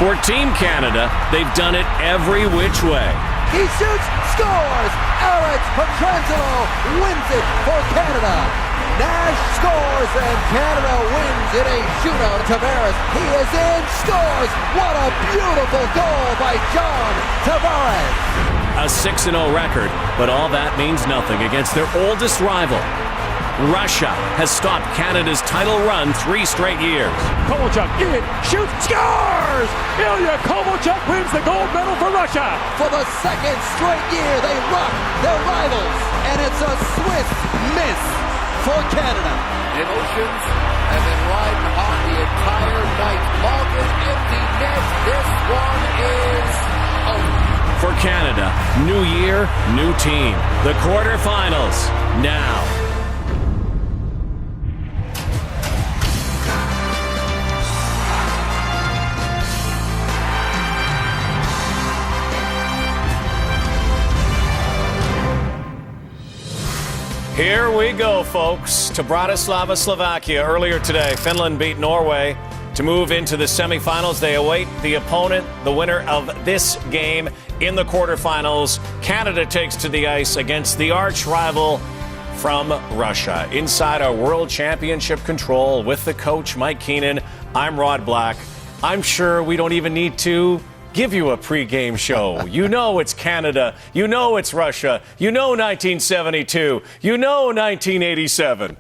For Team Canada, they've done it every which way. He shoots, scores! Alex Pietrangelo wins it for Canada. Nash scores and Canada wins in a shootout. Tavares, he is in, scores! What a beautiful goal by John Tavares! A 6-0 record, but all that means nothing against their oldest rival. Russia has stopped Canada's title run 3 straight years. Kovalchuk in, shoots, scores! Ilya Kovalchuk wins the gold medal for Russia. For the second straight year, they rock their rivals, and it's a Swiss miss for Canada. Emotions have been riding hot the entire night. Malkin, empty net. This one is over. For Canada, new year, new team. The quarterfinals now. Here we go, folks, to Bratislava, Slovakia. Earlier today, Finland beat Norway to move into the semifinals. They await the opponent, the winner of this game in the quarterfinals. Canada takes to the ice against the arch rival from Russia. Inside our World Championship control with the coach, Mike Keenan, I'm Rod Black. I'm sure we don't even need to give you a pregame show. You know it's Canada. You know it's Russia. You know 1972. You know 1987.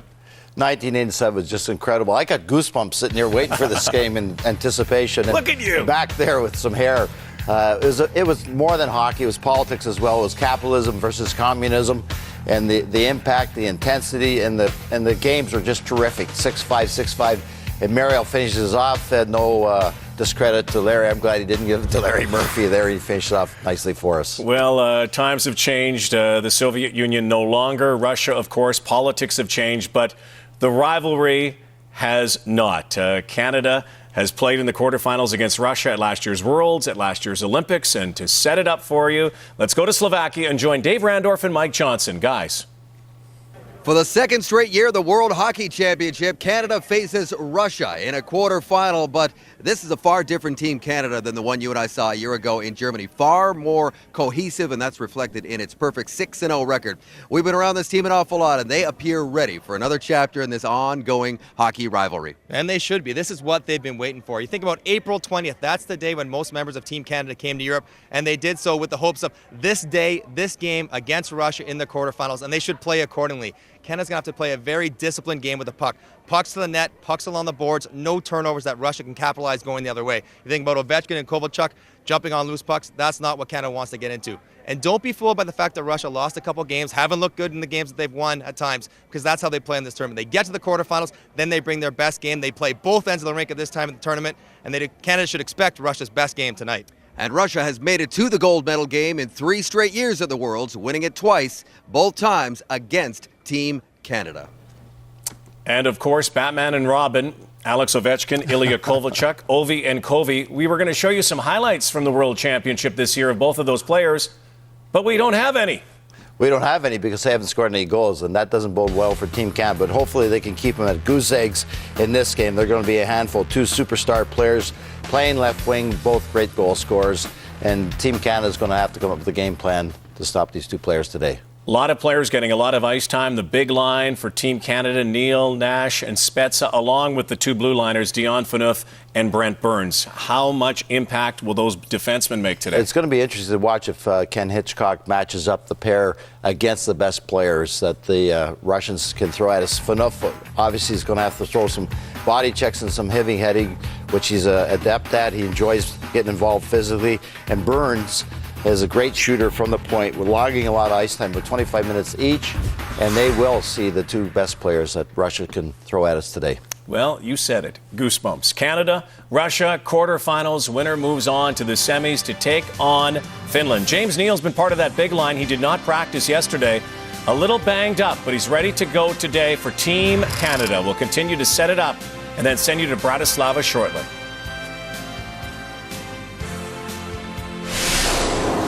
1987 was just incredible. I got goosebumps sitting here waiting for this game in anticipation. And look at you. Back there with some hair. It was more than hockey. It was politics as well. It was capitalism versus communism. And the impact, the intensity, and the games were just terrific. 6-5, 6-5. And Mariel finishes off. No discredit to Larry. I'm glad he didn't give it to Larry Murphy there. He finished it off nicely for us. Well, times have changed. The Soviet Union no longer. Russia, of course. Politics have changed. But the rivalry has not. Canada has played in the quarterfinals against Russia at last year's Worlds, at last year's Olympics. And to set it up for you, let's go to Slovakia and join Dave Randorf and Mike Johnson. Guys. For the second straight year, the World Hockey Championship, Canada faces Russia in a quarterfinal, but this is a far different Team Canada than the one you and I saw a year ago in Germany. Far more cohesive, and that's reflected in its perfect 6-0 record. We've been around this team an awful lot, and they appear ready for another chapter in this ongoing hockey rivalry. And they should be. This is what they've been waiting for. You think about April 20th. That's the day when most members of Team Canada came to Europe, and they did so with the hopes of this day, this game against Russia in the quarterfinals, and they should play accordingly. Canada's going to have to play a very disciplined game with the puck. Pucks to the net, pucks along the boards, no turnovers that Russia can capitalize going the other way. You think about Ovechkin and Kovalchuk jumping on loose pucks, that's not what Canada wants to get into. And don't be fooled by the fact that Russia lost a couple games, haven't looked good in the games that they've won at times, because that's how they play in this tournament. They get to the quarterfinals, then they bring their best game. They play both ends of the rink at this time in the tournament, and Canada should expect Russia's best game tonight. And Russia has made it to the gold medal game in 3 straight years at the Worlds, winning it twice, both times against Team Canada. And of course, Batman and Robin, Alex Ovechkin, Ilya Kovalchuk, Ovi and Kovi. We were going to show you some highlights from the World Championship this year of both of those players, but we don't have any. We don't have any because they haven't scored any goals, and that doesn't bode well for Team Canada. But hopefully they can keep them at goose eggs in this game. They're going to be a handful. 2 superstar players playing left wing, both great goal scorers. And Team Canada is going to have to come up with a game plan to stop these 2 players today. A lot of players getting a lot of ice time. The big line for Team Canada, Neil, Nash, and Spezza, along with the 2 blue liners, Dion Phaneuf and Brent Burns. How much impact will those defensemen make today? It's going to be interesting to watch if Ken Hitchcock matches up the pair against the best players that the Russians can throw at us. Phaneuf obviously is going to have to throw some body checks and some heavy hitting, which he's adept at. He enjoys getting involved physically. And Burns is a great shooter from the point. We're logging a lot of ice time, but 25 minutes each, and they will see the 2 best players that Russia can throw at us today. Well, you said it. Goosebumps. Canada, Russia, quarterfinals. Winner moves on to the semis to take on Finland. James Neal's been part of that big line. He did not practice yesterday. A little banged up, but he's ready to go today for Team Canada. We'll continue to set it up and then send you to Bratislava shortly.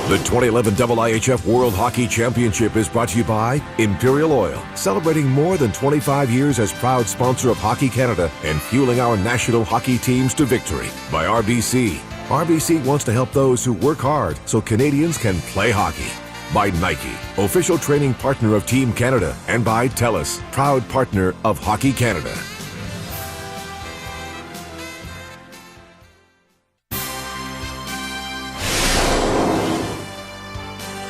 The 2011 IIHF World Hockey Championship is brought to you by Imperial Oil, celebrating more than 25 years as proud sponsor of Hockey Canada and fueling our national hockey teams to victory. By RBC, RBC wants to help those who work hard so Canadians can play hockey. By Nike, official training partner of Team Canada, and by TELUS, proud partner of Hockey Canada.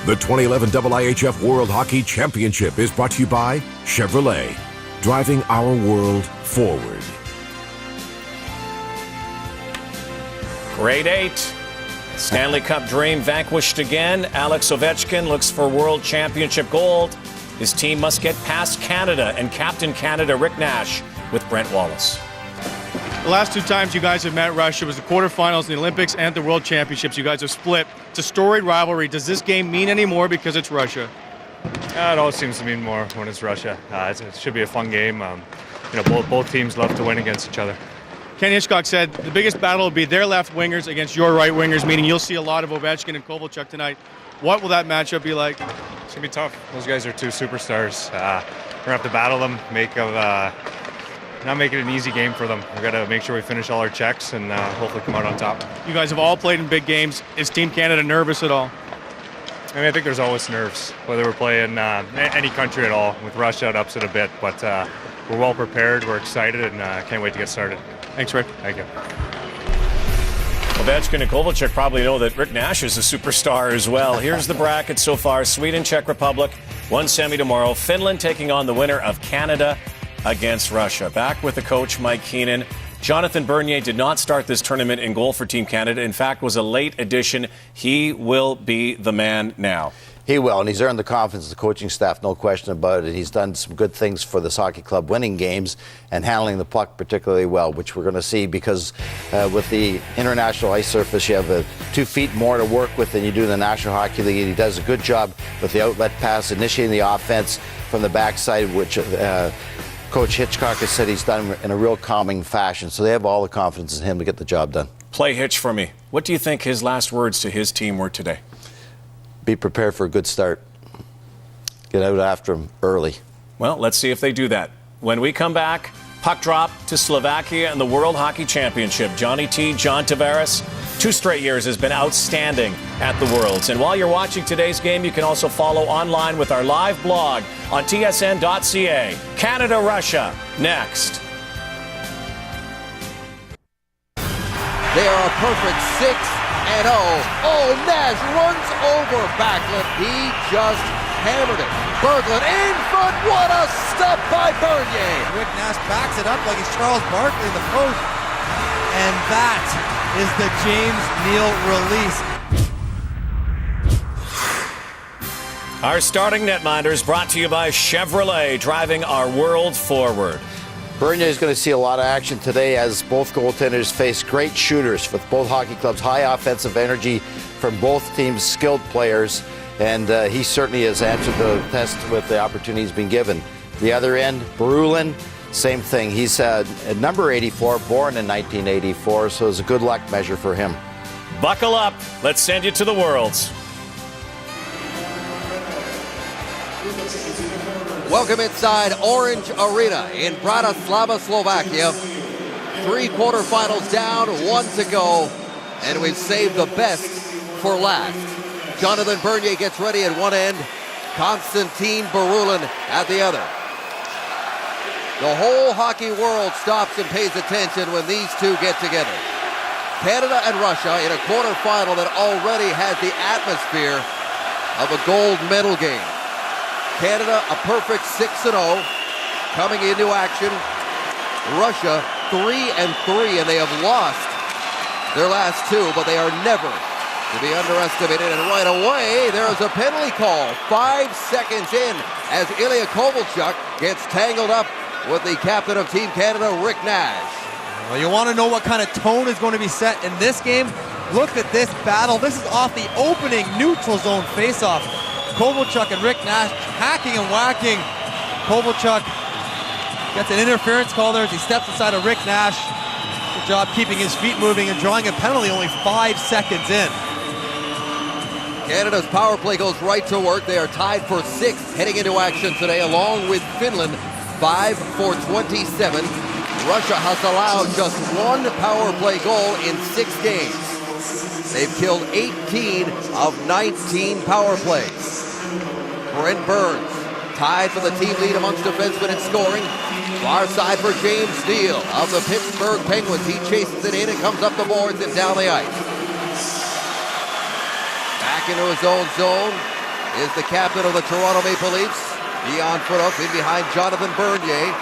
The 2011 IIHF World Hockey Championship is brought to you by Chevrolet, driving our world forward. Grade 8. Stanley Cup dream vanquished again. Alex Ovechkin looks for World Championship gold. His team must get past Canada and Captain Canada Rick Nash with Brent Wallace. The last 2 times you guys have met Russia was the quarterfinals in the Olympics and the World Championships. You guys have split. It's a storied rivalry. Does this game mean any more because it's Russia? It always seems to mean more when it's Russia. It should be a fun game. Both teams love to win against each other. Ken Hitchcock said the biggest battle will be their left wingers against your right wingers, meaning you'll see a lot of Ovechkin and Kovalchuk tonight. What will that matchup be like? It's going to be tough. Those guys are 2 superstars. We're going to have to battle them, not make it an easy game for them. We've got to make sure we finish all our checks and hopefully come out on top. You guys have all played in big games. Is Team Canada nervous at all? I think there's always nerves, whether we're playing any country at all. With Russia, it ups it a bit, but we're well prepared, we're excited, and can't wait to get started. Thanks, Rick. Thank you. Ovechkin and Kovalchuk probably know that Rick Nash is a superstar as well. Here's the bracket so far. Sweden, Czech Republic, 1 semi tomorrow. Finland taking on the winner of Canada against Russia. Back with the coach, Mike Keenan. Jonathan Bernier did not start this tournament in goal for Team Canada. In fact, was a late addition. He will be the man now. He will, and he's earned the confidence of the coaching staff, no question about it. He's done some good things for this hockey club, winning games and handling the puck particularly well, which we're going to see because with the international ice surface, you have 2 feet more to work with than you do in the National Hockey League. And he does a good job with the outlet pass, initiating the offense from the backside, which Coach Hitchcock has said he's done in a real calming fashion. So they have all the confidence in him to get the job done. Play Hitch for me. What do you think his last words to his team were today? Be prepared for a good start. Get out after them early. Well, let's see if they do that. When we come back, puck drop to Slovakia and the World Hockey Championship. Johnny T, John Tavares, 2 straight years has been outstanding at the Worlds. And while you're watching today's game, you can also follow online with our live blog on tsn.ca. Canada-Russia, next. They are a perfect 6-0. Oh, Nash runs over Backlund. He just hammered it. Berglund in front. What a stop by Bernier. Rick Nash backs it up like it's Charles Barkley in the post. And that is the James Neal release. Our starting netminders brought to you by Chevrolet, driving our world forward. Bernier is going to see a lot of action today as both goaltenders face great shooters with both hockey clubs. High offensive energy from both teams, skilled players, and he certainly has answered the test with the opportunity he's been given. The other end, Berulin, same thing. He's at number 84, born in 1984, so it's a good luck measure for him. Buckle up. Let's send you to the Worlds. Welcome inside Orange Arena in Bratislava, Slovakia. 3 quarterfinals down, 1 to go, and we've saved the best for last. Jonathan Bernier gets ready at one end, Konstantin Berulin at the other. The whole hockey world stops and pays attention when these two get together. Canada and Russia in a quarterfinal that already has the atmosphere of a gold medal game. Canada, a perfect 6-0, coming into action. Russia, 3-3, and they have lost their last 2, but they are never to be underestimated. And right away, there is a penalty call, 5 seconds in, as Ilya Kovalchuk gets tangled up with the captain of Team Canada, Rick Nash. Well, you want to know what kind of tone is going to be set in this game? Look at this battle. This is off the opening neutral zone faceoff. Kovalchuk and Rick Nash hacking and whacking. Kovalchuk gets an interference call there as he steps inside of Rick Nash. Good job keeping his feet moving and drawing a penalty only 5 seconds in. Canada's power play goes right to work. They are tied for 6th heading into action today, along with Finland, 5 for 27. Russia has allowed just 1 power play goal in 6 games. They've killed 18 of 19 power plays. Brent Burns tied for the team lead amongst defensemen in scoring. Far side for James Neal of the Pittsburgh Penguins. He chases it in and comes up the boards and down the ice. Back into his own zone is the captain of the Toronto Maple Leafs, Dion Phaneuf, in behind Jonathan Bernier.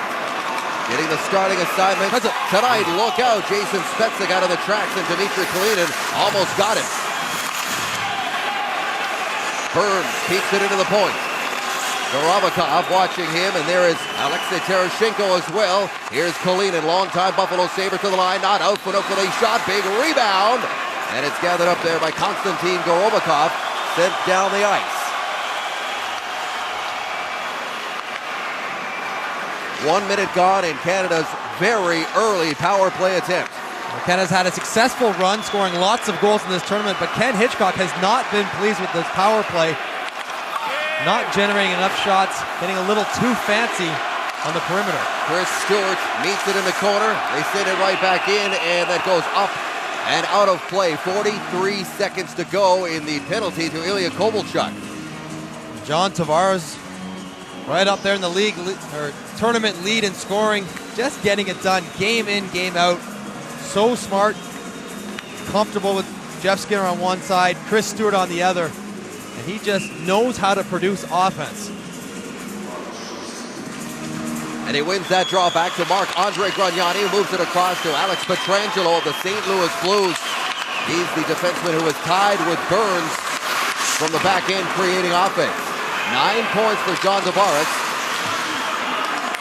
Getting the starting assignment tonight. Look out, Jason Spezza got on the tracks and Dmitry Kalinin almost got him. Burns keeps it into the point. Gorobakov watching him, and there is Alexei Tereshchenko as well. Here's Kalinin, longtime Buffalo Sabre to the line, not out, Phaneuf with a shot, big rebound, and it's gathered up there by Konstantin Gorobakov, sent down the ice. 1 minute gone in Canada's very early power play attempt. Canada's had a successful run, scoring lots of goals in this tournament, but Ken Hitchcock has not been pleased with this power play. Not generating enough shots, getting a little too fancy on the perimeter. Chris Stewart meets it in the corner. They send it right back in, and that goes up and out of play. 43 seconds to go in the penalty to Ilya Kovalchuk. John Tavares right up there in the league or tournament lead in scoring, just getting it done game in, game out. So smart, comfortable with Jeff Skinner on one side, Chris Stewart on the other, and he just knows how to produce offense. And he wins that draw back to Marc-Andre Grignani, who moves it across to Alex Pietrangelo of the St. Louis Blues. He's the defenseman who was tied with Burns from the back end creating offense. 9 points for John Tavares.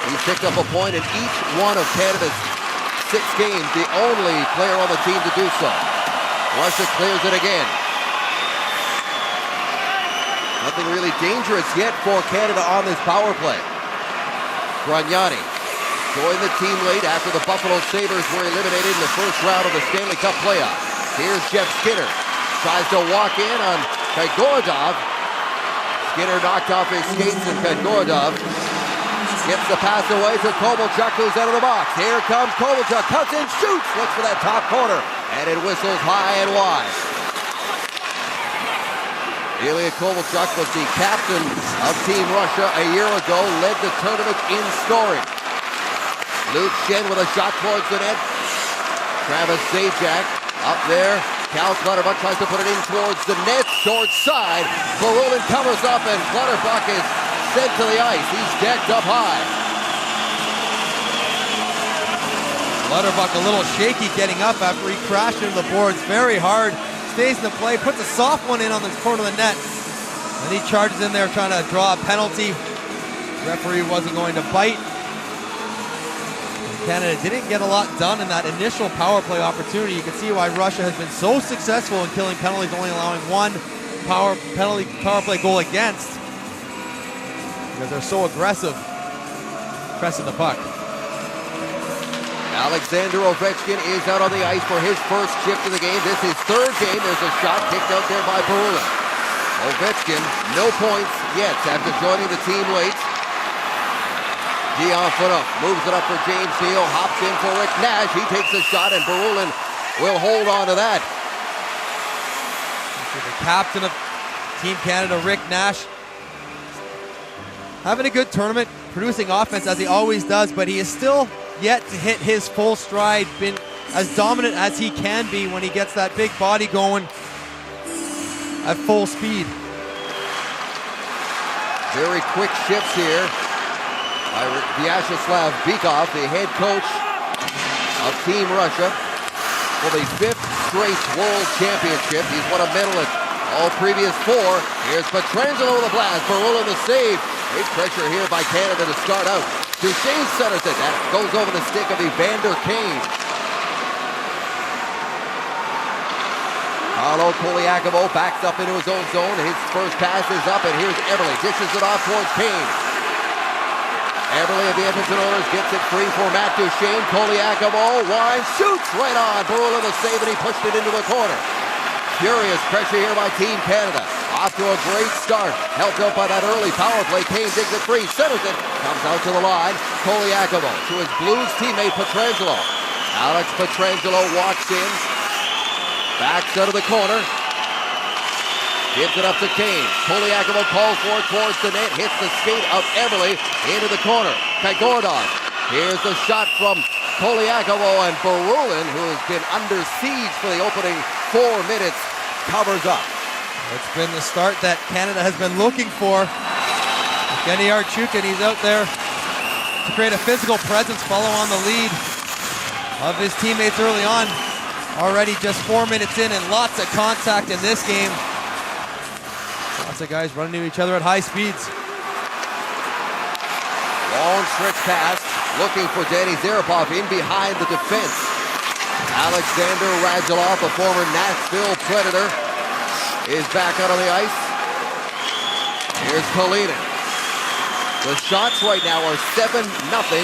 He's picked up a point in each one of Canada's 6 games, the only player on the team to do so. Russia clears it again. Nothing really dangerous yet for Canada on this power play. Grignani joined the team late after the Buffalo Sabres were eliminated in the first round of the Stanley Cup playoffs. Here's Jeff Skinner. Tries to walk in on Fedorodov. Skinner knocked off his skates, and Fedorodov gets the pass away to Kovalchuk, who's out of the box. Here comes Kovalchuk, cuts in, shoots, looks for that top corner, and it whistles high and wide. Ilya Kovalchuk was the captain of Team Russia a year ago, led the tournament in scoring. Luke Schenn with a shot towards the net. Travis Zajac up there. Cal Clutterbuck tries to put it in towards the net, short side. Barulin covers up, and Clutterbuck is sent to the ice. He's decked up high. Clutterbuck a little shaky getting up after he crashed into the boards very hard. Stays in the play, puts a soft one in on the corner of the net. And he charges in there trying to draw a penalty. The referee wasn't going to bite. Canada didn't get a lot done in that initial power play opportunity. You can see why Russia has been so successful in killing penalties, only allowing one power play goal against, because they're so aggressive pressing the puck. Alexander Ovechkin is out on the ice for his first shift of the game. This is his third game. There's a shot kicked out there by Barulin. Ovechkin, no points yet after joining the team late. Dion Phaneuf moves it up for James Neal, hops in for Rick Nash. He takes a shot, and Barulin will hold on to that. The captain of Team Canada, Rick Nash, having a good tournament, producing offense as he always does, but he is still yet to hit his full stride, been as dominant as he can be when he gets that big body going at full speed. Very quick shifts here by Vyacheslav Bykov, the head coach of Team Russia, for the 5th straight World Championship. He's won a medal at all previous 4. Here's Pietrangelo with a blast. Barulin the save. Great pressure here by Canada to start out. Duchesne centers it. That goes over the stick of Evander Kane. Carlo Koliakovo backs up into his own zone. His first pass is up, and here's Eberle. Dishes it off towards Kane. Eberle of the Edmonton Oilers gets it free for Matt Duchesne. Koliakovo winds, shoots right on. Barulin the save, and he pushed it into the corner. Furious pressure here by Team Canada. Off to a great start. Helped out by that early power play. Kane digs it free, centers it, comes out to the line. Koliakovo to his Blues teammate Pietrangelo. Alex Pietrangelo walks in. Backs out of the corner. Gives it up to Kane. Poliakovo calls for it towards the net. Hits the skate of Everly into the corner. Kagordon. Here's the shot from Poliakovo, and Barulin, who has been under siege for the opening 4 minutes, covers up. It's been the start that Canada has been looking for. Evgeny Archukin, he's out there to create a physical presence, follow on the lead of his teammates early on. Already just 4 minutes in and lots of contact in this game. Lots of guys running into each other at high speeds. Long stretch pass, looking for Danny Zarapov in behind the defense. Alexander Radulov, a former Nashville Predator, is back out on the ice. Here's Kalinin. The shots right now are 7-0,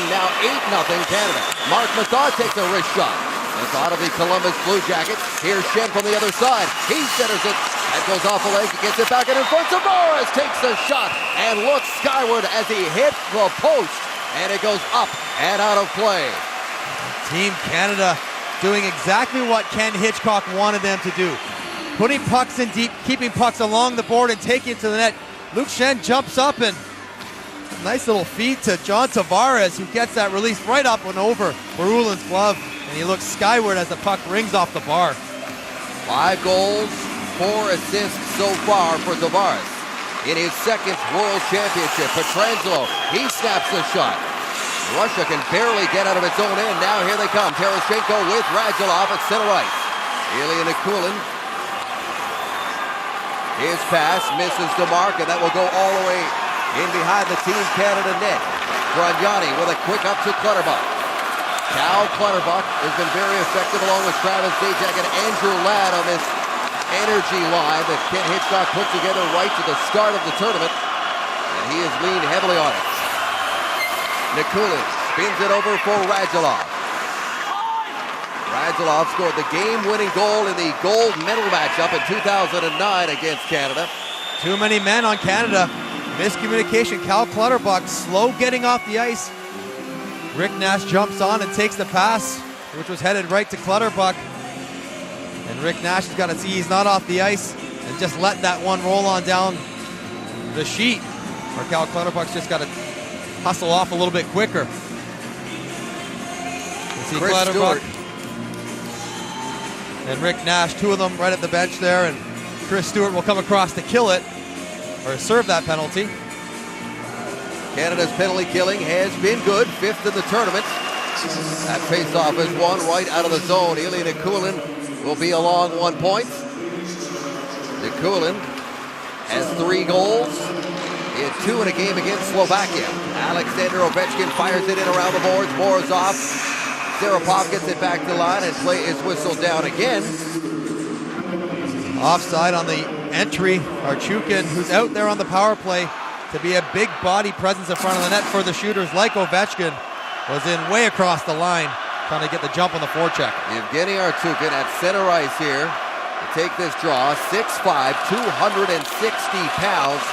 now 8-0 Canada. Mark Mathod takes a wrist shot. Mathod of the Columbus Blue Jackets. Here's Shem from the other side. He centers it. That goes off the leg. He gets it back and in front. Tavares takes the shot and looks skyward as he hits the post. And it goes up and out of play. Team Canada doing exactly what Ken Hitchcock wanted them to do. Putting pucks in deep, keeping pucks along the board and taking it to the net. Luke Schenn jumps up and nice little feed to John Tavares, who gets that release right up and over Barulin's glove. And he looks skyward as the puck rings off the bar. 5 goals, 4 assists so far for Tavares. In his second World Championship, Pietrangelo, he snaps the shot. Russia can barely get out of its own end. Now here they come. Tereshchenko with Radulov at center ice. Ilya Nikulin. His pass misses the mark, and that will go all the way in behind the Team Canada net. Graniani with a quick up to Clutterbuck. Cal Clutterbuck has been very effective along with Travis Zajac and Andrew Ladd on this energy line that Ken Hitchcock put together right to the start of the tournament. And he has leaned heavily on it. Nikulin spins it over for Radulov. Radulov scored the game-winning goal in the gold medal matchup in 2009 against Canada. Too many men on Canada. Miscommunication. Cal Clutterbuck slow getting off the ice. Rick Nash jumps on and takes the pass, which was headed right to Clutterbuck. And Rick Nash has got to see he's not off the ice and just let that one roll on down the sheet. Or Cal Clutterbuck's just got to hustle off a little bit quicker. You see Chris Clutterbuck Stewart and Rick Nash, two of them right at the bench there, and Chris Stewart will come across to kill it, or serve that penalty. Canada's penalty killing has been good, 5th in the tournament. That faceoff is won right out of the zone. Ilya Nikulin will be along 1 point. Nikulin has 3 goals. He had 2 in a game against Slovakia. Alexander Ovechkin fires it in around the boards. Morozov. Zarapov gets it back to the line and play is whistled down again. Offside on the entry. Archukin, who's out there on the power play to be a big body presence in front of the net for the shooters like Ovechkin, was in way across the line trying to get the jump on the forecheck. Evgeny Archukin at center ice here to take this draw. 6'5", 260 pounds.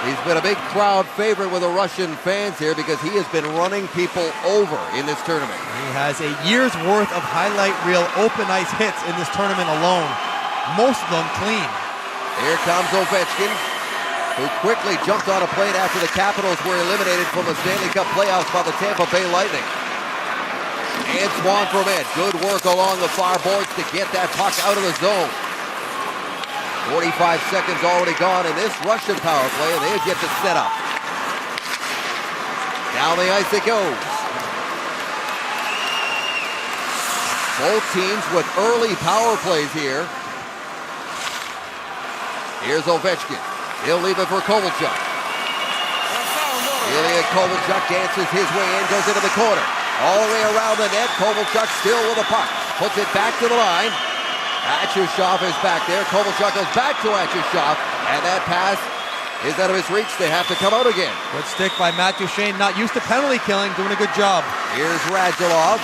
He's been a big crowd favorite with the Russian fans here because he has been running people over in this tournament. He has a year's worth of highlight reel open ice hits in this tournament alone. Most of them clean. Here comes Ovechkin, who quickly jumped on a plane after the Capitals were eliminated from the Stanley Cup playoffs by the Tampa Bay Lightning. Antoine Vermette, good work along the far boards to get that puck out of the zone. 45 seconds already gone in this Russian power play, and they have yet to set up. Down the ice it goes. Both teams with early power plays here. Here's Ovechkin. He'll leave it for Kovalchuk. Ilya Kovalchuk dances his way in, goes into the corner. All the way around the net, Kovalchuk still with the puck. Puts it back to the line. Achushov is back there. Kovalchuk goes back to Achushov, and that pass is out of his reach. They have to come out again. Good stick by Matt Duchene, not used to penalty killing, doing a good job. Here's Radulov.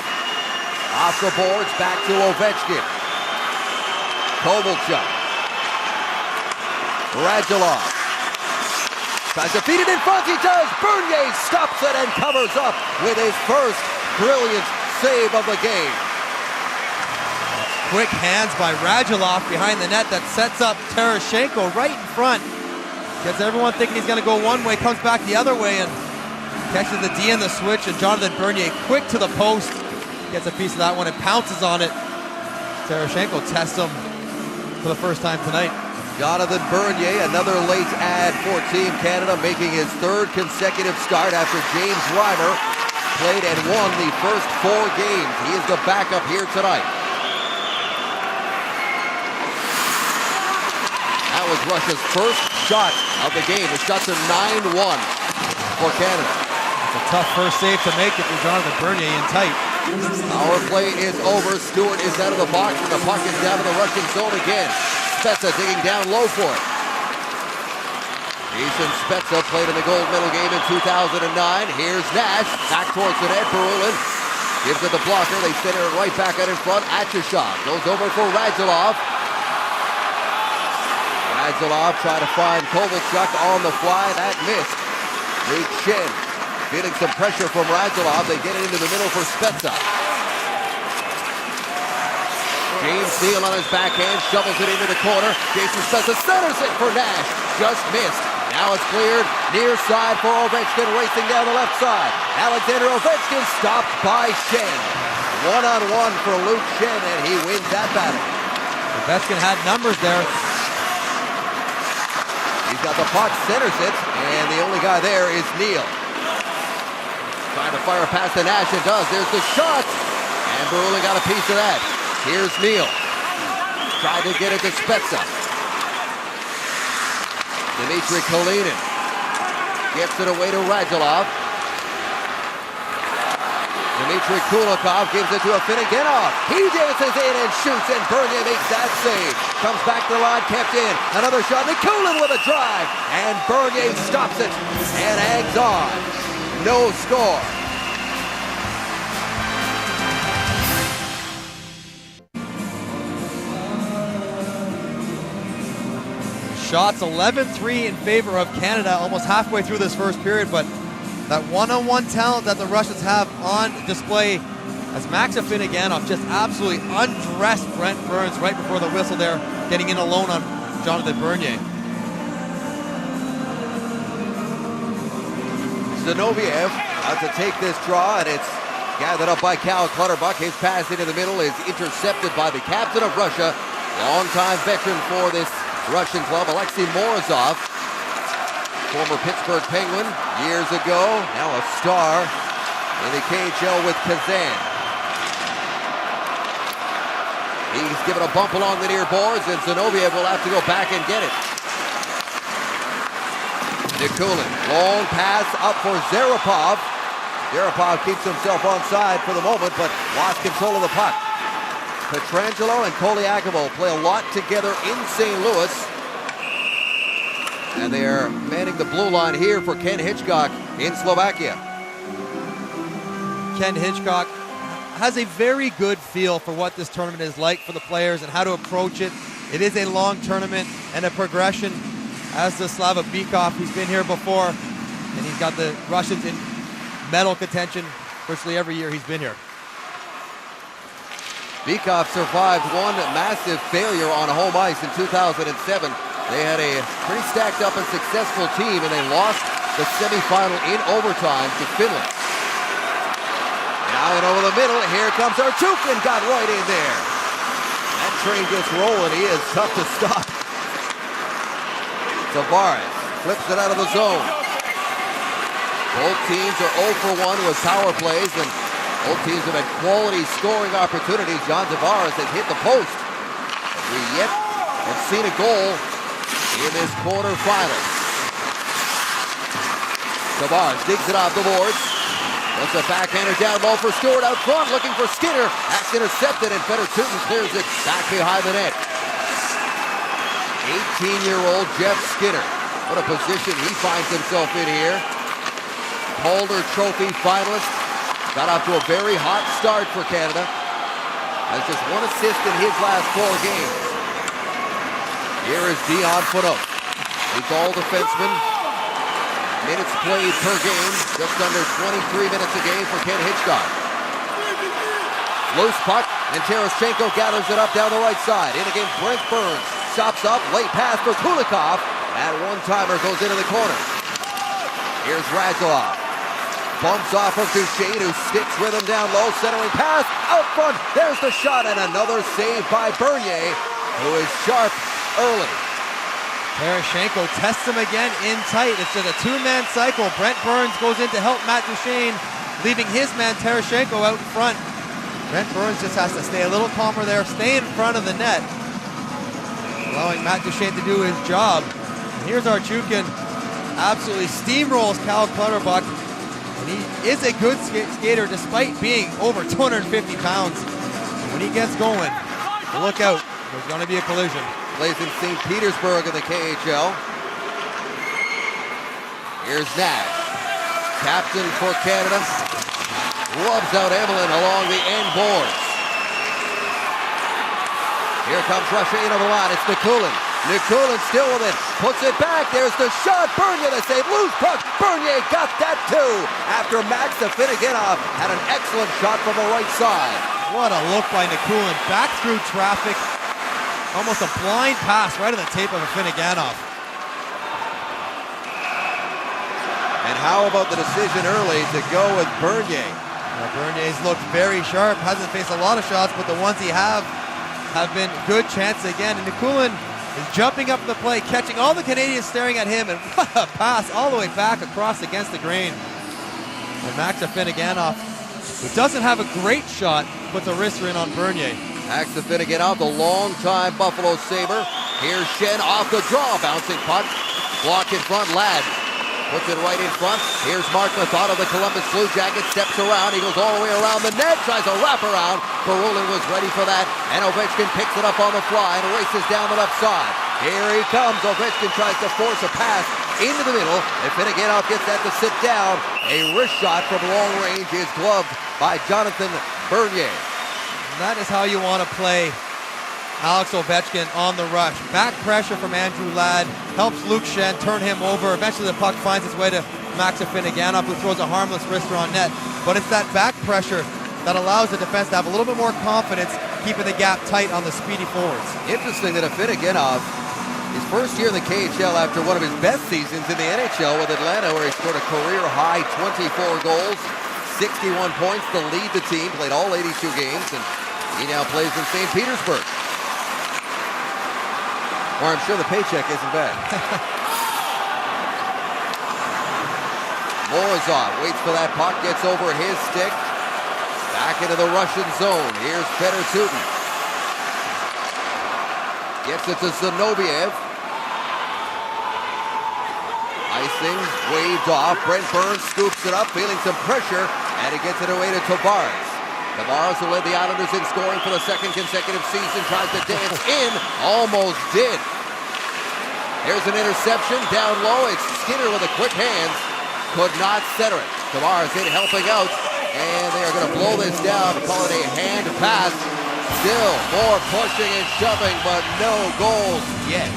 Off the boards, back to Ovechkin. Kovalchuk. Radulov. Tries to feed it in front, he does! Bernier stops it and covers up with his first brilliant save of the game. quick hands by Radulov behind the net that sets up Tereshchenko right in front. Gets everyone thinking he's going to go one way, comes back the other way, and catches the D in the switch, and Jonathan Bernier quick to the post. Gets a piece of that one and pounces on it. Tereshchenko tests him for the first time tonight. Jonathan Bernier, another late add for Team Canada, making his third consecutive start after James Reimer played and won the first 4 games. He is the backup here tonight. That was Russia's first shot of the game. The shots are 9-1 for Canada. It's a tough first save to make if you're Jonathan Bernier in tight. Power play is over. Stewart is out of the box, and the puck is down in the Russian zone again. Spezza digging down low for it. Jason Spezza played in the gold medal game in 2009. Here's Nash, back towards the net. Berulin gives it the blocker. They center it right back out in front. Atchishov goes over for Radulov. Radulov trying to find Kovalchuk on the fly. That missed. Luke Shen feeling some pressure from Radulov. They get it into the middle for Spezza. James Neal on his backhand, shovels it into the corner. Jason Spezza centers it for Nash. Just missed. Now it's cleared. Near side for Ovechkin, racing down the left side. Alexander Ovechkin stopped by Shen. One-on-one for Luke Shen, and he wins that battle. Ovechkin had numbers there. He's got the puck, centers it, and the only guy there is Neal. Trying to fire past the Nash, and does. There's the shot, and Berulin got a piece of that. Here's Neal. Tried to get it to Spezza. Dmitry Kalinin gets it away to Radulov. Dmitry Kulikov gives it to a Finneganov. He dances in and shoots, and Bernier makes that save. Comes back to the line, kept in. Another shot, Nikulin with a drive. And Bernier stops it and hangs on. No score. Shots 11-3 in favor of Canada almost halfway through this first period, but that one-on-one talent that the Russians have on display as Max Finneganov just absolutely undressed Brent Burns right before the whistle there, getting in alone on Jonathan Bernier. Zinoviev out to take this draw, and it's gathered up by Cal Clutterbuck. His pass into the middle is intercepted by the captain of Russia, longtime veteran for this Russian club, Alexei Morozov, former Pittsburgh Penguin years ago, now a star in the KHL with Kazan. He's given a bump along the near boards, and Zinoviev will have to go back and get it. Nikulin, long pass up for Zarapov. Zarapov keeps himself onside for the moment, but lost control of the puck. Pietrangelo and Koliakovo play a lot together in St. Louis. And they are manning the blue line here for Ken Hitchcock in Slovakia. Ken Hitchcock has a very good feel for what this tournament is like for the players and how to approach it. It is a long tournament and a progression. As does Slava Bykov, he's been here before, and he's got the Russians in medal contention virtually every year he's been here. Bykov survived one massive failure on home ice in 2007. They had a pretty stacked up and successful team, and they lost the semifinal in overtime to Finland. Now and over the middle, here comes Archukin, got right in there. That train gets rolling, he is tough to stop. Tavares flips it out of the zone. Both teams are 0 for 1 with power plays, and both teams have had quality scoring opportunities. John Tavares has hit the post. We yet have seen a goal in this quarterfinal. Tavares digs it off the boards. Puts a backhander down low for Stewart out front, looking for Skinner. That's intercepted, and Peter Tootin clears it back behind the net. 18-year-old Jeff Skinner. What a position he finds himself in here. Calder Trophy finalist. Got off to a very hot start for Canada. Has just one assist in his last 4 games. Here is Dion Phaneuf. He's all defenseman. Minutes played per game. Just under 23 minutes a game for Ken Hitchcock. Loose puck, and Tereshchenko gathers it up down the right side. In against Brent Burns. Chops up, late pass for Kulikov. And one-timer goes into the corner. Here's Radulov. Bumps off of Duchesne, who sticks with him down low. Centering pass, out front. There's the shot, and another save by Bernier, who is sharp early. Tereshchenko tests him again in tight. It's just a two-man cycle. Brent Burns goes in to help Matt Duchesne, leaving his man Tereshchenko out in front. Brent Burns just has to stay a little calmer there, stay in front of the net, allowing Matt Duchesne to do his job. And here's Archukin, absolutely steamrolls Cal Clutterbuck, and he is a good skater despite being over 250 pounds. When he gets going, look out, there's going to be a collision. Plays in St. Petersburg in the KHL. Here's Nash, captain for Canada. Rubs out Evelyn along the end boards. Here comes Russia in over the line. It's Nikulin. Nikulin still with it. Puts it back. There's the shot. Bernier the save. Loose puck. Bernier got that too. After Max Afinogenov had an excellent shot from the right side. What a look by Nikulin. Back through traffic. Almost a blind pass right on the tape of Afinogenov. And how about the decision early to go with Bernier? Bernier's looked very sharp, hasn't faced a lot of shots, but the ones he have been good chances again. And Nikulin is jumping up the play, catching all the Canadians staring at him, and what a pass all the way back across against the grain. And Max Afinogenov, who doesn't have a great shot, puts a wrister in on Bernier. Max Afinogenov, the long-time Buffalo Sabre. Here's Shen off the draw, bouncing puck. Block in front, Ladd puts it right in front. Here's Mark Method of the Columbus Blue Jackets, steps around. He goes all the way around the net, tries a wraparound. Barulin was ready for that, and Ovechkin picks it up on the fly and races down the left side. Here he comes. Ovechkin tries to force a pass into the middle. Afinogenov gets that to sit down. A wrist shot from long range is gloved by Jonathan Bernier. And that is how you want to play Alex Ovechkin on the rush. Back pressure from Andrew Ladd helps Luke Schenn turn him over. Eventually the puck finds its way to Max Afinogenov, who throws a harmless wrister on net. But it's that back pressure that allows the defense to have a little bit more confidence, keeping the gap tight on the speedy forwards. Interesting that Afinogenov, his first year in the KHL after one of his best seasons in the NHL with Atlanta, where he scored a career-high 24 goals, 61 points to lead the team, played all 82 games, and he now plays in St. Petersburg. Or I'm sure the paycheck isn't bad. Morozov waits for that puck, gets over his stick. Back into the Russian zone. Here's Fedor-Tutin. Gets it to Zinoviev. Icing waved off. Brent Burns scoops it up, feeling some pressure, and he gets it away to Tavares. Tavares, who led the Islanders in scoring for the second consecutive season, tries to dance in. Almost did. There's an interception down low. It's Skinner with a quick hands. Could not center it. Tavares in helping out. And they are going to blow this down. Call it a hand pass. Still more pushing and shoving, but no goals yet.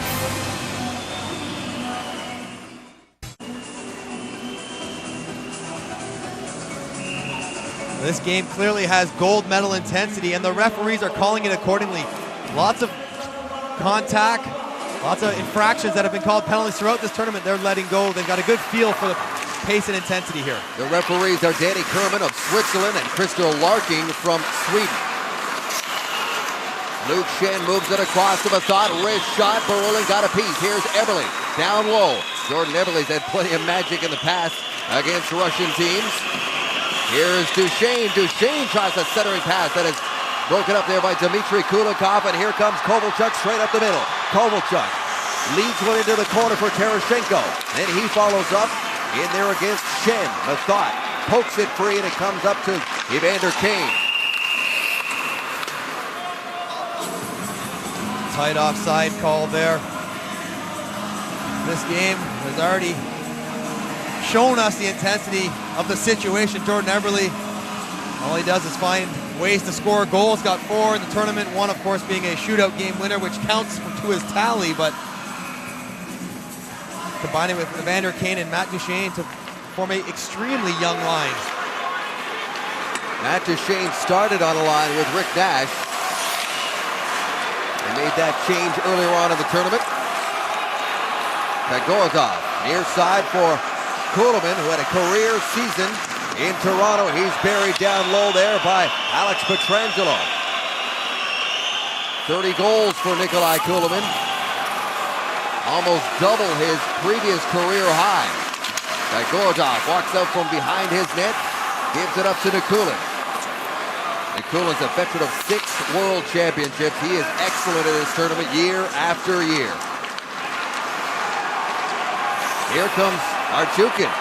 This game clearly has gold medal intensity, and the referees are calling it accordingly. Lots of contact, lots of infractions that have been called penalties throughout this tournament. They're letting go. They've got a good feel for the pace and intensity here. The referees are Danny Kerman of Switzerland and Crystal Larking from Sweden. Luke Schenn moves it across to Method. Wrist shot. Barulin got a piece. Here's Eberle down low. Jordan Eberle's had plenty of magic in the past against Russian teams. Here's Duchesne. Duchesne tries a centering pass that is broken up there by Dmitry Kulikov, and here comes Kovalchuk straight up the middle. Kovalchuk leads one into the corner for Tereshchenko. Then he follows up in there against Schenn. Method pokes it free, and it comes up to Evander Kane. Tight offside call there. This game has already shown us the intensity of the situation. Jordan Eberle, all he does is find ways to score goals. Got 4 in the tournament, one of course being a shootout game winner, which counts to his tally, but combining with Evander Kane and Matt Duchesne to form an extremely young line. Matt Duchene started on the line with Rick Nash. They made that change earlier on in the tournament. Fedorovich near side for Kuhlman, who had a career season in Toronto. He's buried down low there by Alex Pietrangelo. 30 goals for Nikolai Kuhlman. Almost double his previous career high. Fedorovich walks out from behind his net, gives it up to Nikulin. Nikulin's a veteran of 6 world championships. He is excellent in this tournament year after year. Here comes Archukin.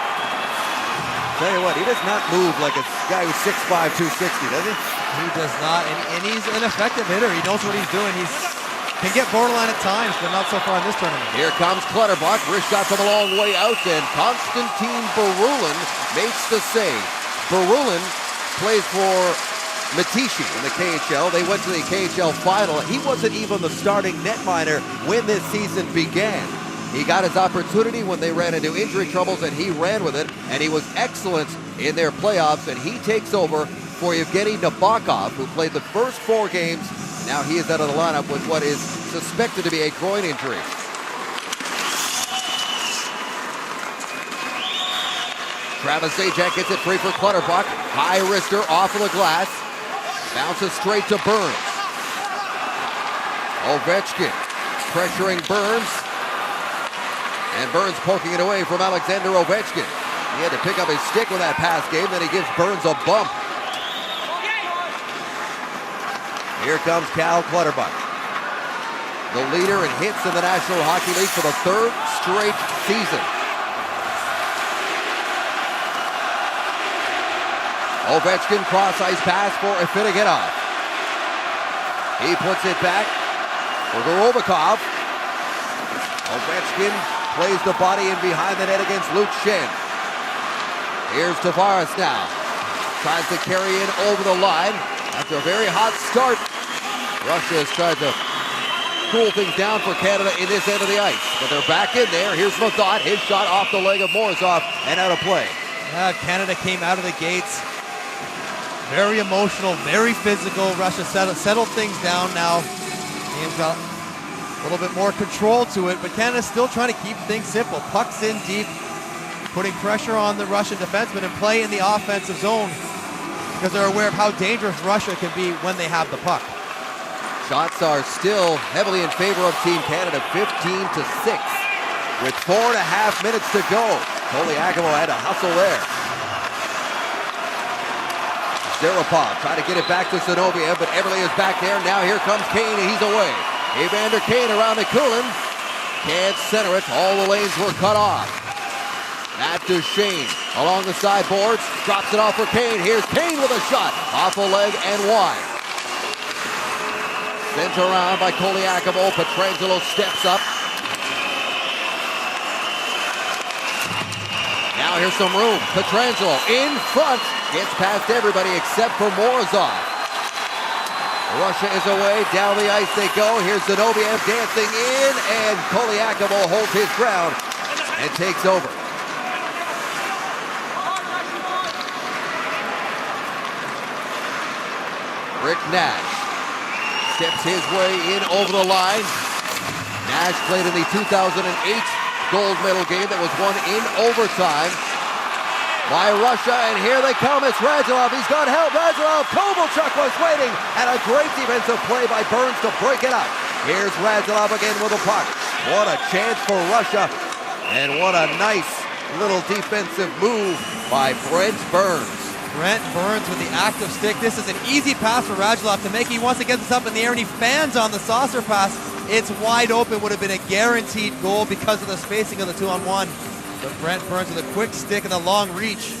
Tell you what, he does not move like a guy who's 6'5", 260, does he? He does not, and he's an effective hitter. He knows what he's doing. Can get borderline at times, but not so far in this tournament. Here comes Clutterbuck. Wrist shot from a long way out, and Konstantin Barulin makes the save. Barulin plays for Matishi in the KHL. They went to the KHL final. He wasn't even the starting netminder when this season began. He got his opportunity when they ran into injury troubles, and he ran with it, and he was excellent in their playoffs, and he takes over for Evgeny Nabokov, who played the first 4 games. Now he is out of the lineup with what is suspected to be a groin injury. Travis Zajac gets it free for Clutterbuck. High wrister off of the glass. Bounces straight to Burns. Ovechkin pressuring Burns. And Burns poking it away from Alexander Ovechkin. He had to pick up his stick with that pass game, then he gives Burns a bump. Here comes Cal Clutterbuck, the leader in hits in the National Hockey League for the 3rd straight season. Ovechkin cross-ice pass for Ifinigenov. He puts it back for Gorobikov. Ovechkin plays the body in behind the net against Luke Shen. Here's Tavares now. Tries to carry in over the line. After a very hot start, Russia has tried to cool things down for Canada in this end of the ice. But they're back in there. Here's Mathot. His shot off the leg of Morozov and out of play. Canada came out of the gates very emotional, very physical. Russia settled things down now. Game's got a little bit more control to it, but Canada's still trying to keep things simple. Pucks in deep, putting pressure on the Russian defensemen and play in the offensive zone because they're aware of how dangerous Russia can be when they have the puck. Shots are still heavily in favor of Team Canada, 15-6. With 4.5 minutes to go. Koliakovo had to hustle there. Zarapov trying to get it back to Zinoviev, but Everly is back there. Now here comes Kane, and he's away. Evander Kane around Nikulin. Can't center it. All the lanes were cut off. Matt Duchene along the sideboards. Drops it off for Kane. Here's Kane with a shot. Off a leg and wide. Sent around by Koliakovo. Pietrangelo steps up. Now here's some room. Pietrangelo in front. Gets past everybody except for Morozov. Russia is away. Down the ice they go. Here's Zinoviev dancing in, and Koliakovo holds his ground and takes over. Rick Nash steps his way in over the line. Nash played in the 2008 gold medal game that was won in overtime by Russia, and here they come. It's Radulov. He's got help. Radulov. Kovalchuk was waiting, and a great defensive play by Burns to break it up. Here's Radulov again with a puck. What a chance for Russia, and what a nice little defensive move by Brent Burns. Brent Burns with the active stick. This is an easy pass for Radulov to make. He wants to get this up in the air, and he fans on the saucer pass. It's wide open. Would have been a guaranteed goal because of the spacing of the 2-on-1. But Brent Burns with a quick stick and a long reach,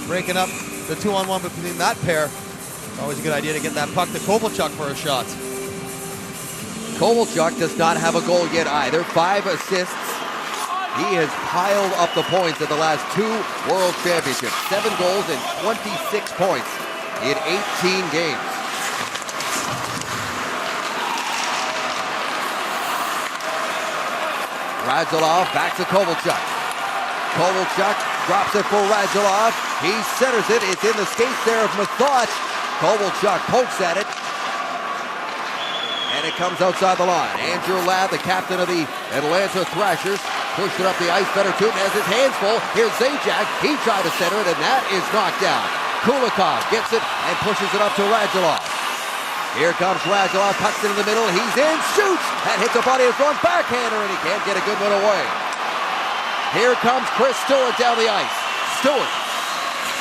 breaking up the 2-on-1 between that pair. Always a good idea to get that puck to Kovalchuk for a shot. Kovalchuk does not have a goal yet either. 5 assists. He has piled up the points at the last 2 World Championships. 7 goals and 26 points in 18 games. Radulov back to Kovalchuk. Kovalchuk drops it for Radulov. He centers it. It's in the skates there of Mathot. Kovalchuk pokes at it. And it comes outside the line. Andrew Ladd, the captain of the Atlanta Thrashers, pushed it up the ice. Fedorchuk has his hands full. Here's Zajac. He tried to center it, and that is knocked down. Kulikov gets it and pushes it up to Radulov. Here comes Radulov, cuts it in the middle. He's in, shoots, and hits a body of front backhander, and he can't get a good one away. Here comes Chris Stewart down the ice. Stewart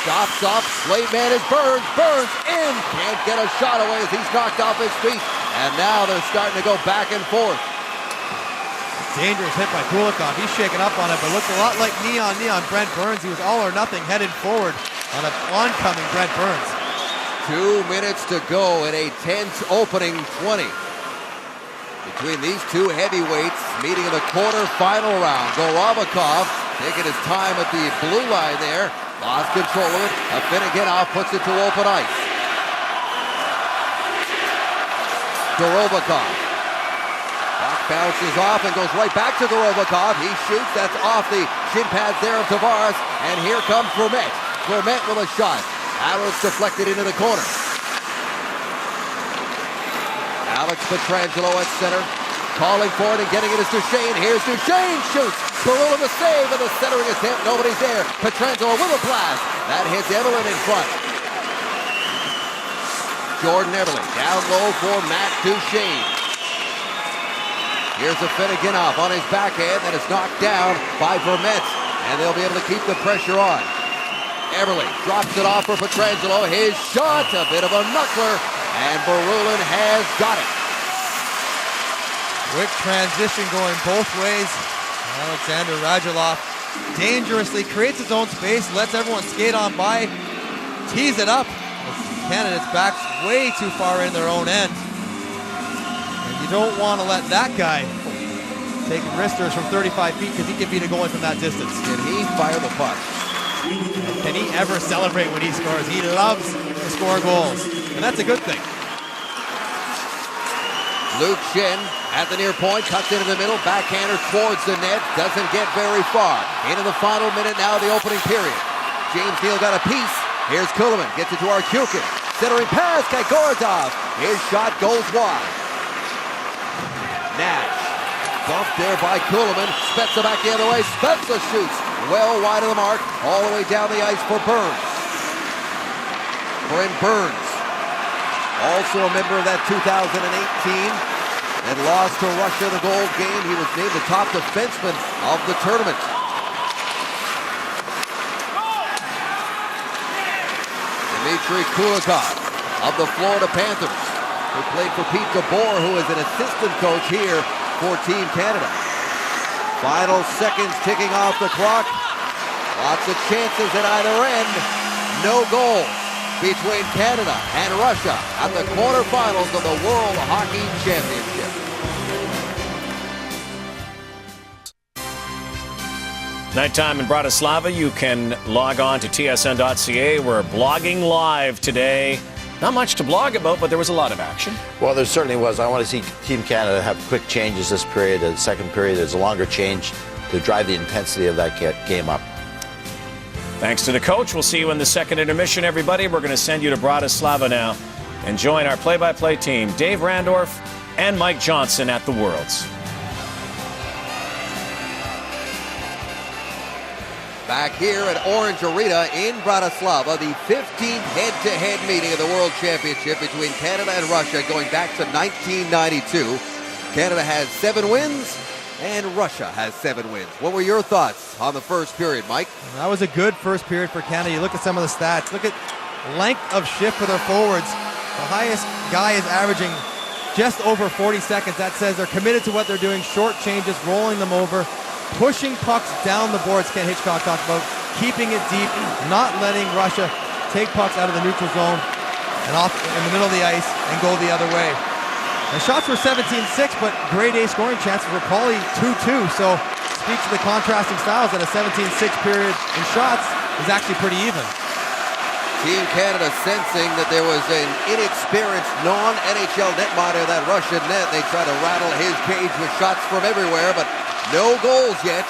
stops up. Slave man is Burns. Burns in. Can't get a shot away as he's knocked off his feet. And now they're starting to go back and forth. Dangerous hit by Kulikov. He's shaking up on it, but looked a lot like Neon Brent Burns. He was all or nothing headed forward on an oncoming Brent Burns. 2 minutes to go in a tense opening 20. Between these two heavyweights meeting in the quarterfinal round. Gorovikov taking his time at the blue line there. Lost control of it. Afinogenov puts it to open ice. Gorovikov. Puck bounces off and goes right back to Gorovikov. He shoots. That's off the shin pads there of Tavares. And here comes Vermette. Vermette with a shot. Arrows deflected into the corner. Alex Pietrangelo at center. Calling for it and getting it is Duchesne. Here's Duchesne. Shoots. Barilla the save and the centering attempt. Nobody's there. Pietrangelo with a blast. That hits Evelyn in front. Jordan Eberle down low for Matt Duchesne. Here's Afinogenov on his backhand that is knocked down by Vermette, and they'll be able to keep the pressure on. Eberle drops it off for Pietrangelo. His shot, a bit of a knuckler, and Barulin has got it. Quick transition going both ways. Alexander Radulov dangerously creates his own space, lets everyone skate on by, tees it up. Canada's back's way too far in their own end. And you don't want to let that guy take wristers from 35 feet because he can beat a goalie from that distance. Can he fire the puck? Can he ever celebrate when he scores? He loves to score goals, and that's a good thing. Luke Shin at the near point, cuts into the middle, backhander towards the net, doesn't get very far. Into the final minute now of the opening period. James Neal got a piece. Here's Kuhlman, gets it to Arkukin. Centering pass, Gorodov. His shot goes wide. Nash, bumped there by Kuhlman. Spezza back the other way. Spezza shoots well wide of the mark, all the way down the ice for Burns. Brent Burns, also a member of that 2018 and lost to Russia the gold game. He was named the top defenseman of the tournament. Dmitry Kulikov of the Florida Panthers, who played for Pete DeBoer, who is an assistant coach here for Team Canada. Final seconds ticking off the clock. Lots of chances at either end. No goal between Canada and Russia at the quarterfinals of the World Hockey Championship. Nighttime in Bratislava. You can log on to tsn.ca. We're blogging live today. Not much to blog about, but there was a lot of action. Well, there certainly was. I want to see Team Canada have quick changes this period. The second period, there's a longer change to drive the intensity of that game up. Thanks to the coach. We'll see you in the second intermission, everybody. We're going to send you to Bratislava now and join our play-by-play team, Dave Randorf and Mike Johnson at the Worlds. Back here at Orange Arena in Bratislava, the 15th head-to-head meeting of the World Championship between Canada and Russia going back to 1992. Canada has 7 wins, and Russia has 7 wins. What were your thoughts on the first period, Mike? That was a good first period for Canada. You look at some of the stats. Look at length of shift for their forwards. The highest guy is averaging just over 40 seconds. That says they're committed to what they're doing. Short changes, rolling them over, pushing pucks down the boards. Ken Hitchcock talked about keeping it deep, not letting Russia take pucks out of the neutral zone and off in the middle of the ice and go the other way. The shots were 17-6, but grade A scoring chances were probably 2-2. So speaks to the contrasting styles that a 17-6 period in shots is actually pretty even. Team Canada sensing that there was an inexperienced non-NHL netminder in that Russian net. They try to rattle his cage with shots from everywhere, but no goals yet.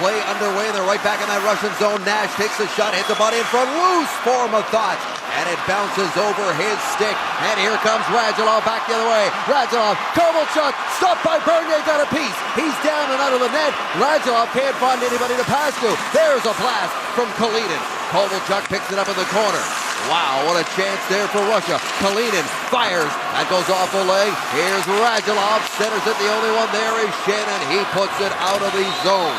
Play underway. They're right back in that Russian zone. Nash takes a shot, hits the body in front. Loose for Mathot. And it bounces over his stick. And here comes Radulov back the other way. Radulov, Kovalchuk, stopped by Bernier, got a piece. He's down and out of the net. Radulov can't find anybody to pass to. There's a blast from Kalinin. Kovalchuk picks it up in the corner. Wow, what a chance there for Russia. Kalinin fires. That goes off the leg. Here's Radulov. Centers it. The only one there is Shannon. He puts it out of the zone.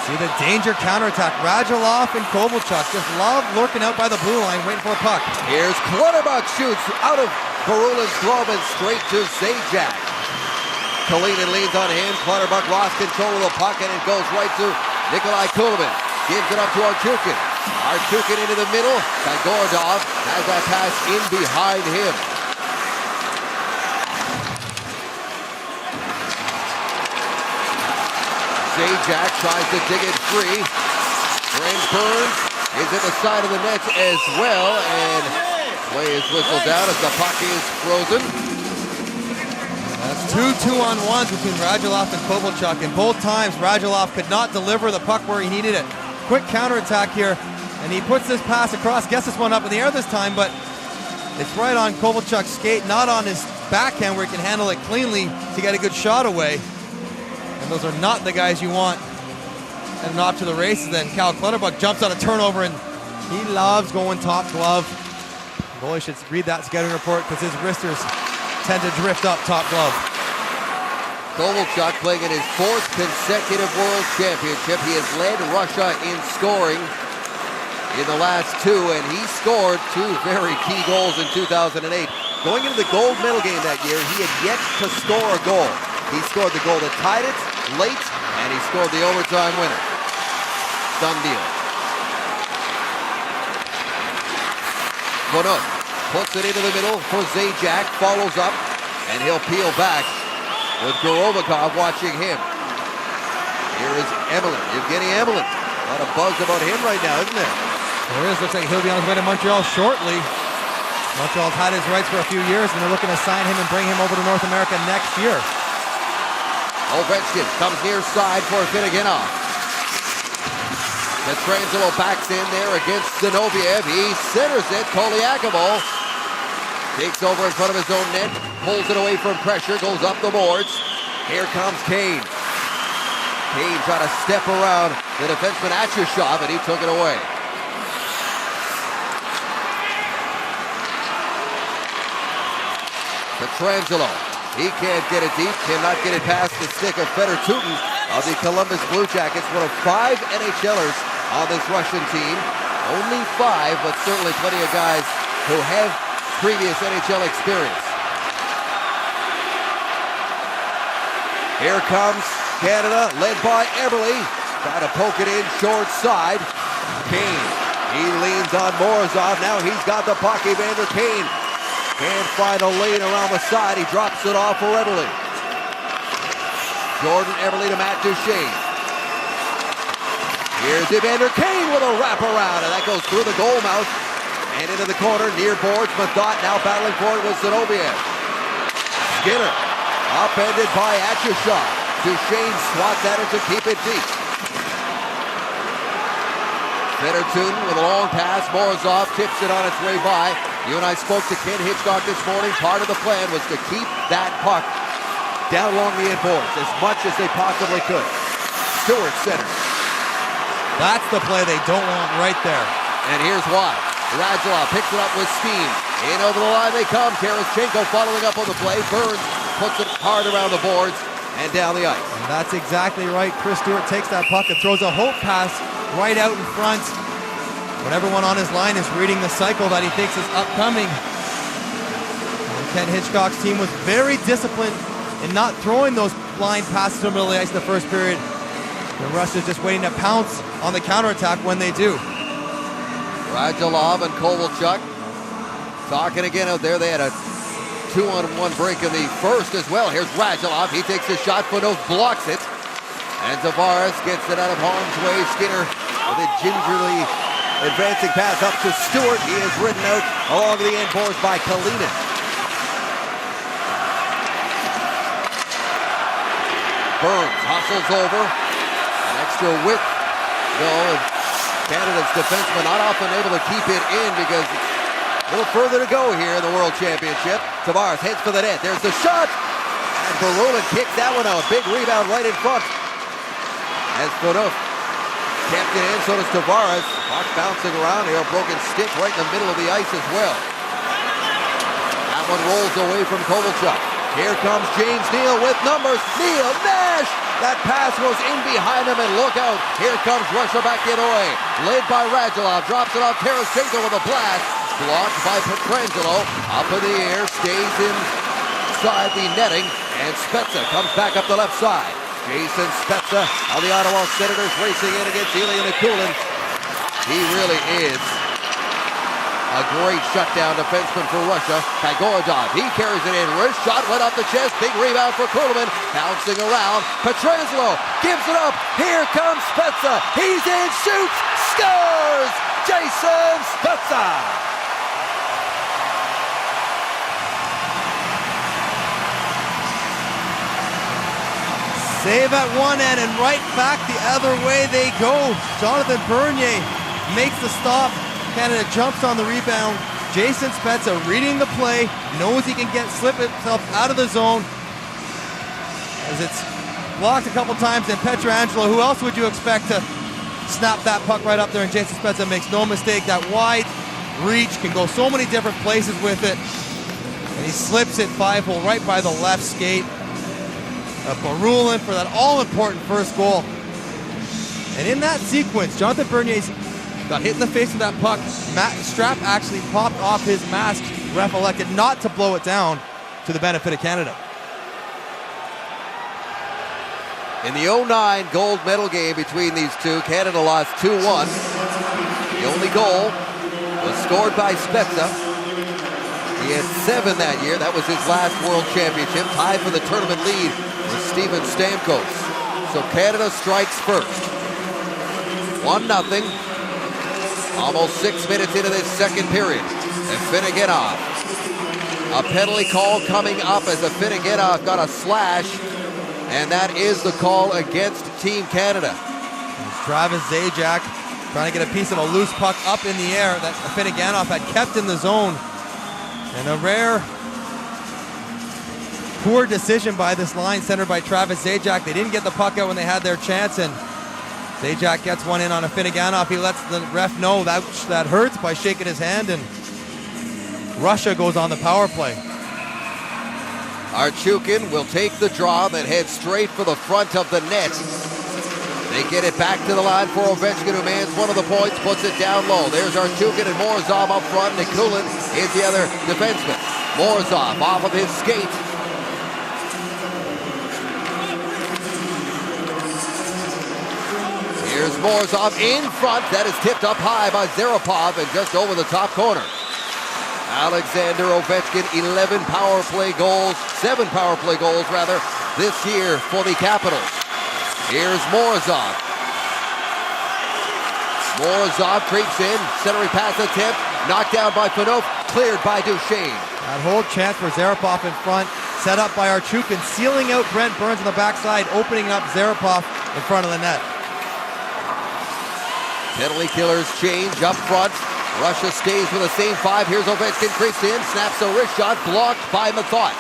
See the danger counterattack. Radulov and Kovalchuk just love lurking out by the blue line, waiting for a puck. Here's Clutterbuck, shoots out of Barulin's glove and straight to Zajac. Kalinin leans on him. Clutterbuck lost control of the puck and it goes right to Nikolai Kulemin. Gives it up to Archukin. Archukin into the middle. Gorodov has that pass in behind him. Zajac tries to dig it free. Brent Burns is at the side of the net as well, and play is whistled down as the puck is frozen. That's 2 2-on-1s between Radulov and Kovalchuk, and both times Radulov could not deliver the puck where he needed it. Quick counterattack here, and he puts this pass across, gets this one up in the air this time, but it's right on Kovalchuk's skate, not on his backhand where he can handle it cleanly to get a good shot away. And those are not the guys you want heading off to the races. Then Cal Clutterbuck jumps on a turnover, and he loves going top glove. The goalie should read that scouting report because his wristers tend to drift up top glove. Kovalchuk playing in his 4th consecutive World Championship. He has led Russia in scoring in the last 2, and he scored 2 very key goals in 2008. Going into the gold medal game that year, he had yet to score a goal. He scored the goal that tied it late, and he scored the overtime winner. Done deal. Bonut puts it into the middle for Zajac, follows up, and he'll peel back with Gorovikov watching him. Here is Emelin, Evgeny Emelin. A lot of buzz about him right now, isn't there? There is. Looks like he'll be on his way to Montreal shortly. Montreal's had his rights for a few years, and they're looking to sign him and bring him over to North America next year. Ovechkin comes near side for Finneganov. Pietrangelo backs in there against Zinoviev. He centers it. Koliakovo takes over in front of his own net, pulls it away from pressure, goes up the boards. Here comes Kane. Kane trying to step around the defenseman Achishov, and he took it away. Pietrangelo. He can't get it deep, cannot get it past the stick of Fedor Tutin of the Columbus Blue Jackets, one of 5 NHLers on this Russian team. Only 5, but certainly plenty of guys who have previous NHL experience. Here comes Canada, led by Eberle. Trying to poke it in short side. Kane, he leans on Morozov. Now he's got the puck. Evander Kane can't find a lane around the side. He drops it off for Eberle. Jordan Eberle to Matt Duchene. Here's Evander Kane with a wraparound, and that goes through the goal mouth and into the corner near boards. Mathot now battling for it with Zinoviev. Skinner upended by Achishov. Duchene swats at it to keep it deep. Fedor Tutin with a long pass. Morozov tips it on its way by. You and I spoke to Ken Hitchcock this morning. Part of the plan was to keep that puck down along the end boards as much as they possibly could. Stewart center. That's the play they don't want right there. And here's why. Radulov picks it up with steam. In over the line they come. Tarasenko following up on the play. Burns puts it hard around the boards and down the ice. And that's exactly right. Chris Stewart takes that puck and throws a hope pass right out in front. When everyone on his line is reading the cycle that he thinks is upcoming. And Ken Hitchcock's team was very disciplined in not throwing those blind passes to the middle of the ice in the first period. The Russians just waiting to pounce on the counterattack when they do. Radulov and Kovalchuk talking again out there. They had a 2-on-1 break in the first as well. Here's Radulov. He takes a shot. Funov blocks it. And Tavares gets it out of harm's way. Skinner with a gingerly advancing pass up to Stewart. He is ridden out along the end boards by Kalinin. Burns hustles over. And that extra width. And Canada's defenseman not often able to keep it in because a little further to go here in the World Championship. Tavares heads for the net. There's the shot. And Barulin kicks that one out. Big rebound right in front. As Phaneuf kept it in, so does Tavares. Puck bouncing around here. A broken stick right in the middle of the ice as well. That one rolls away from Kovalchuk. Here comes James Neal with numbers. Neal, Nash! That pass goes in behind him, and look out. Here comes Russia back in away. Led by Radulov. Drops it off Tarasenko with a blast. Blocked by Pietrangelo. Up in the air. Stays inside the netting. And Spezza comes back up the left side. Jason Spezza of the Ottawa Senators racing in against Ilya Nikulin. He really is a great shutdown defenseman for Russia. Kagorodov, he carries it in. Wrist shot, went off the chest. Big rebound for Kuhlman. Bouncing around. Pietrangelo gives it up. Here comes Spezza. He's in, shoots, scores! Jason Spezza! Save at one end and right back the other way they go. Jonathan Bernier makes the stop. Canada jumps on the rebound. Jason Spezza reading the play, knows he can slip himself out of the zone as it's blocked a couple times. And Pietrangelo, who else would you expect to snap that puck right up there? And Jason Spezza makes no mistake. That wide reach can go so many different places with it. And he slips it 5-hole right by the left skate. Barulin for that all-important first goal. And in that sequence, Jonathan Bernier's got hit in the face with that puck. Strap actually popped off his mask. Ref elected not to blow it down to the benefit of Canada. In the 2009 gold medal game between these two, Canada lost 2-1. The only goal was scored by Spezza. He had 7 that year. That was his last World Championship. Tied for the tournament lead with Steven Stamkos. So Canada strikes first. 1-0. Almost 6 minutes into this second period. And Finneganov. A penalty call coming up as the Finneganov got a slash. And that is the call against Team Canada. Travis Zajac trying to get a piece of a loose puck up in the air that Finneganov had kept in the zone. And a rare poor decision by this line centered by Travis Zajac. They didn't get the puck out when they had their chance, and Zajac gets one in on a Finneganov. He lets the ref know that hurts by shaking his hand, and Russia goes on the power play. Archukin will take the draw, then head straight for the front of the net. They get it back to the line for Ovechkin, who mans one of the points, puts it down low. There's Archukin and Morozov up front. Nikulin is the other defenseman. Morozov off of his skate. Here's Morozov in front. That is tipped up high by Zarapov and just over the top corner. Alexander Ovechkin, 7 power play goals this year for the Capitals. Here's Morozov. Morozov creeps in, centering pass attempt, knocked down by Phaneuf, cleared by Duchesne. That whole chance for Zarapov in front, set up by Archukin, sealing out Brent Burns on the backside, opening up Zarapov in front of the net. Penalty killers change up front. Russia stays with the same 5. Here's Ovechkin, creeps in, snaps a wrist shot, blocked by Mathot.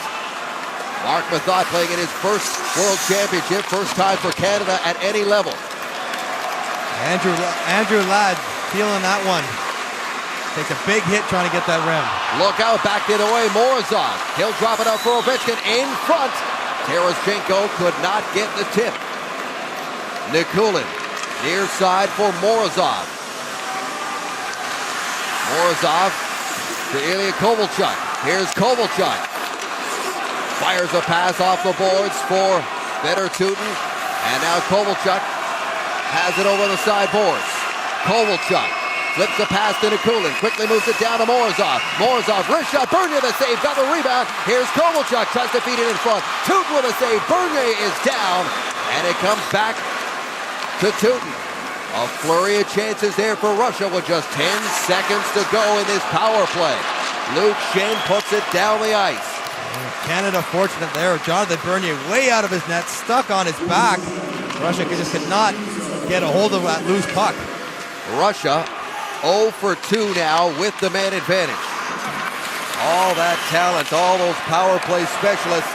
Mark Mathot playing in his first World Championship, first time for Canada at any level. Andrew Ladd feeling that one. Takes a big hit trying to get that rim. Look out, back the other way, Morozov. He'll drop it out for Ovechkin in front. Tarasenko could not get the tip. Nikulin, near side for Morozov. Morozov to Ilya Kovalchuk. Here's Kovalchuk. Fires a pass off the boards for Better Tootin. And now Kovalchuk has it over the side boards. Kovalchuk flips the pass to Nikulin. Quickly moves it down to Morozov. Morozov, wrist shot. Bernier the save. Got the rebound. Here's Kovalchuk. Tries to feed it in front. Tootin with a save. Bernier is down. And it comes back to Tootin. A flurry of chances there for Russia with just 10 seconds to go in this power play. Luke Schenn puts it down the ice. Canada fortunate there. Jonathan Bernier way out of his net, stuck on his back. Russia just could not get a hold of that loose puck. Russia 0 for 2 now with the man advantage. All that talent, all those power play specialists.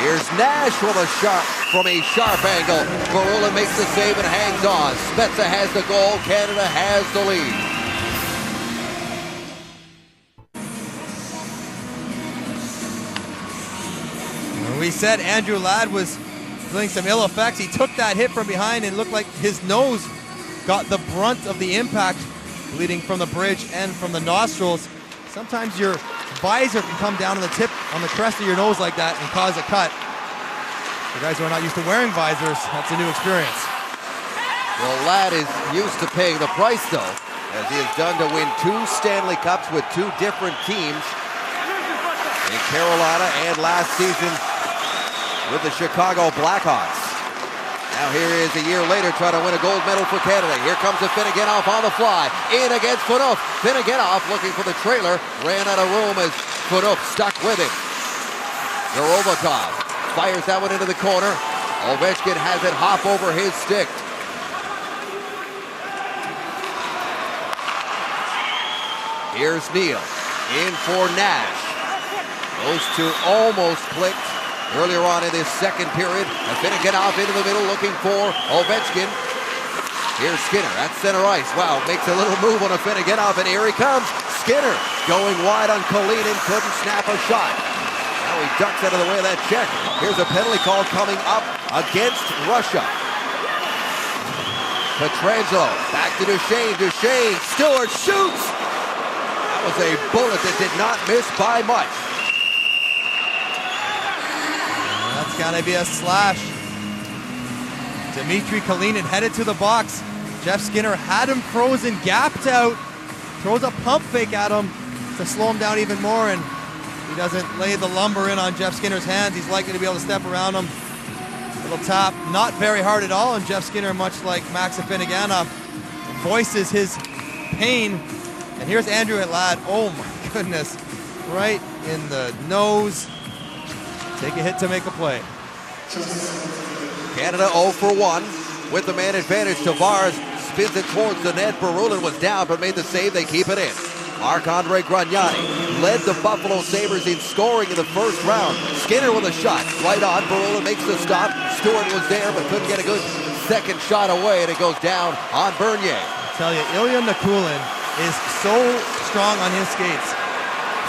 Here's Nash with a shot from a sharp angle. Barula makes the save and hangs on. Spezza has the goal. Canada has the lead. We said Andrew Ladd was feeling some ill effects. He took that hit from behind and looked like his nose got the brunt of the impact, bleeding from the bridge and from the nostrils. Sometimes your visor can come down on the tip, on the crest of your nose like that and cause a cut. For guys who are not used to wearing visors, that's a new experience. Well, Ladd is used to paying the price, though, as he has done to win 2 Stanley Cups with 2 different teams in Carolina and last season with the Chicago Blackhawks. Now here he is a year later trying to win a gold medal for Canada. Here comes the Finneganoff on the fly. In against Phaneuf. Finneganoff looking for the trailer. Ran out of room as Phaneuf stuck with him. Gorovkov fires that one into the corner. Ovechkin has it hop over his stick. Here's Neal. In for Nash. Those two almost clicked earlier on in this second period. Finneganoff into the middle looking for Ovechkin. Here's Skinner at center ice. Wow, makes a little move on a Finneganoff, and here he comes. Skinner going wide on Kalinin, couldn't snap a shot. Now he ducks out of the way of that check. Here's a penalty call coming up against Russia. Pietrangelo back to Duchesne. Duchesne, Stewart shoots. That was a bullet that did not miss by much. That's gotta be a slash. Dmitry Kalinin headed to the box. Jeff Skinner had him frozen, gapped out, throws a pump fake at him to slow him down even more, and he doesn't lay the lumber in on Jeff Skinner's hands. He's likely to be able to step around him. Little tap, not very hard at all, and Jeff Skinner, much like Max Finneganoff, voices his pain. And here's Andrew Ladd. Oh my goodness, right in the nose. Take a hit to make a play. Canada 0 for 1 with the man advantage. Tavares spins it towards the net. Barulin was down but made the save. They keep it in. Marc-Andre Grignani led the Buffalo Sabres in scoring in the first round. Skinner with a shot right on. Barulin makes the stop. Stewart was there but couldn't get a good second shot away, and it goes down on Bernier. I tell you, Ilya Nikulin is so strong on his skates.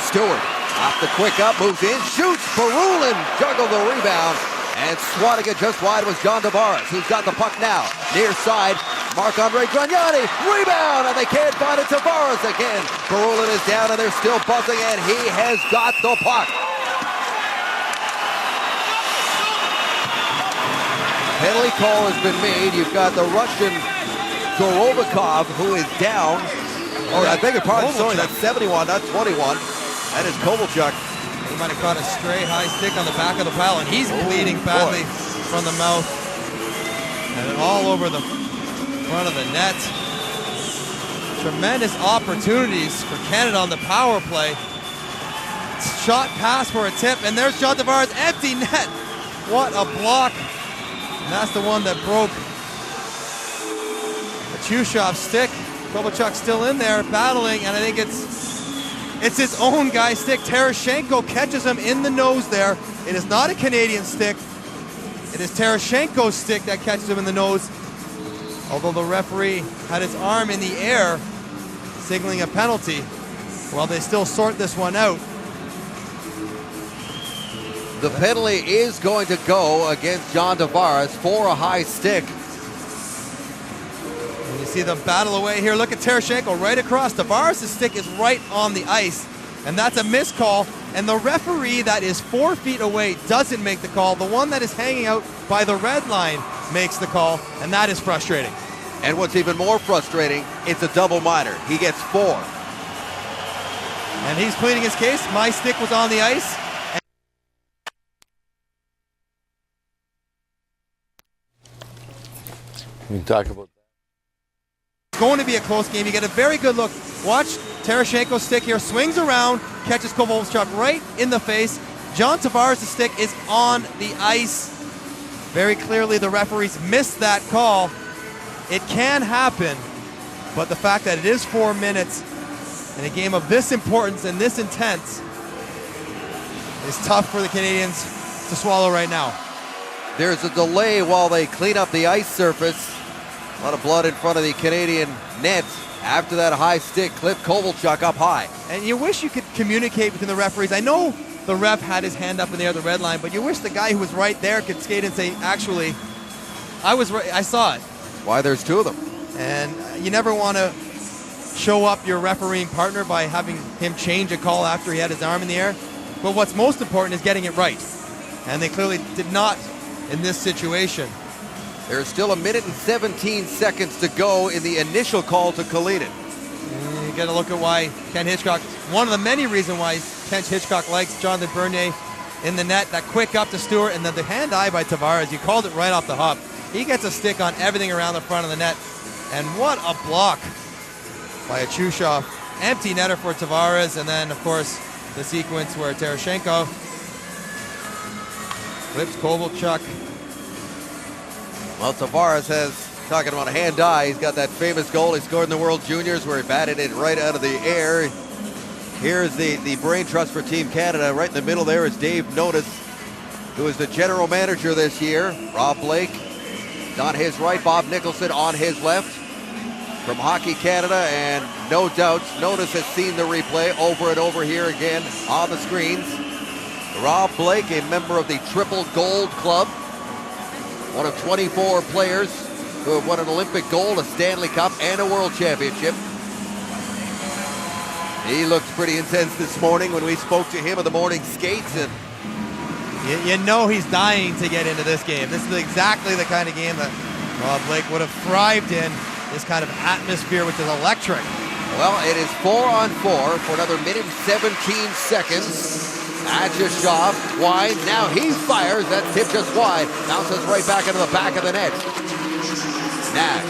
Stewart off the quick up, moves in, shoots. Barulin juggled the rebound, and swatting it just wide was John Tavares, who's got the puck now. Near side, Marc-Andre Grignani, rebound, and they can't find it. Tavares again. Barulin is down, and they're still buzzing, and he has got the puck. Penalty call has been made. You've got the Russian Gorovkov, who is down. Oh, I beg your pardon, sorry, that's 71, not 21. That is Kovalchuk. He might have caught a stray high stick on the back of the pile, and he's bleeding badly from the mouth. And all over the front of the net. Tremendous opportunities for Canada on the power play. Shot pass for a tip, and there's John Tavares, empty net. What a block. And that's the one that broke the Chushov stick. Kovalchuk still in there battling, and I think it's his own guy's stick. Terashenko catches him in the nose there. It is not a Canadian stick. It is Terashenko's stick that catches him in the nose. Although the referee had his arm in the air, signaling a penalty. Well, they still sort this one out. The penalty is going to go against John Tavares for a high stick. And you see them battle away here. Look at Terashenko right across. Tavares' stick is right on the ice. And that's a missed call. And the referee that is 4 feet away doesn't make the call. The one that is hanging out by the red line makes the call. And that is frustrating. And what's even more frustrating, it's a double minor. He gets 4. And he's pleading his case. My stick was on the ice. We can talk about that. It's going to be a close game. You get a very good look. Watch Terashenko's stick here. Swings around, catches Kovalchuk right in the face. John Tavares' stick is on the ice. Very clearly the referees missed that call. It can happen, but the fact that it is 4 minutes in a game of this importance and this intense is tough for the Canadians to swallow right now. There's a delay while they clean up the ice surface. A lot of blood in front of the Canadian net after that high stick clipped Kovalchuk up high. And you wish you could communicate between the referees. I know the ref had his hand up in the air at the red line, but you wish the guy who was right there could skate and say, actually, I was right, I saw it. Why there's two of them. And you never want to show up your refereeing partner by having him change a call after he had his arm in the air. But what's most important is getting it right. And they clearly did not in this situation. There's still 1 minute and 17 seconds to go in the initial call to Kalinin. You got to look at why Ken Hitchcock, one of the many reasons why Ken Hitchcock likes Jonathan Bernier in the net, that quick up to Stewart, and then the hand-eye by Tavares. You called it right off the hop. He gets a stick on everything around the front of the net. And what a block by Achushev. Empty netter for Tavares, and then, of course, the sequence where Tereshchenko flips Kovalchuk. Well, Tavares has, talking about a hand-eye, he's got that famous goal he scored in the World Juniors where he batted it right out of the air. Here's the brain trust for Team Canada. Right in the middle there is Dave Notice, who is the general manager this year. Rob Blake on his right, Bob Nicholson on his left. From Hockey Canada, and no doubt Notice has seen the replay over and over here again on the screens. Rob Blake, a member of the Triple Gold Club, one of 24 players who have won an Olympic gold, a Stanley Cup, and a World Championship. He looked pretty intense this morning when we spoke to him at the morning skates. And you know he's dying to get into this game. This is exactly the kind of game that Rob Blake would have thrived in, this kind of atmosphere, which is electric. Well, it is 4-on-4 for another minute and 17 seconds. Achushev wide. Now he fires. That tip just wide. Bounces right back into the back of the net. Nash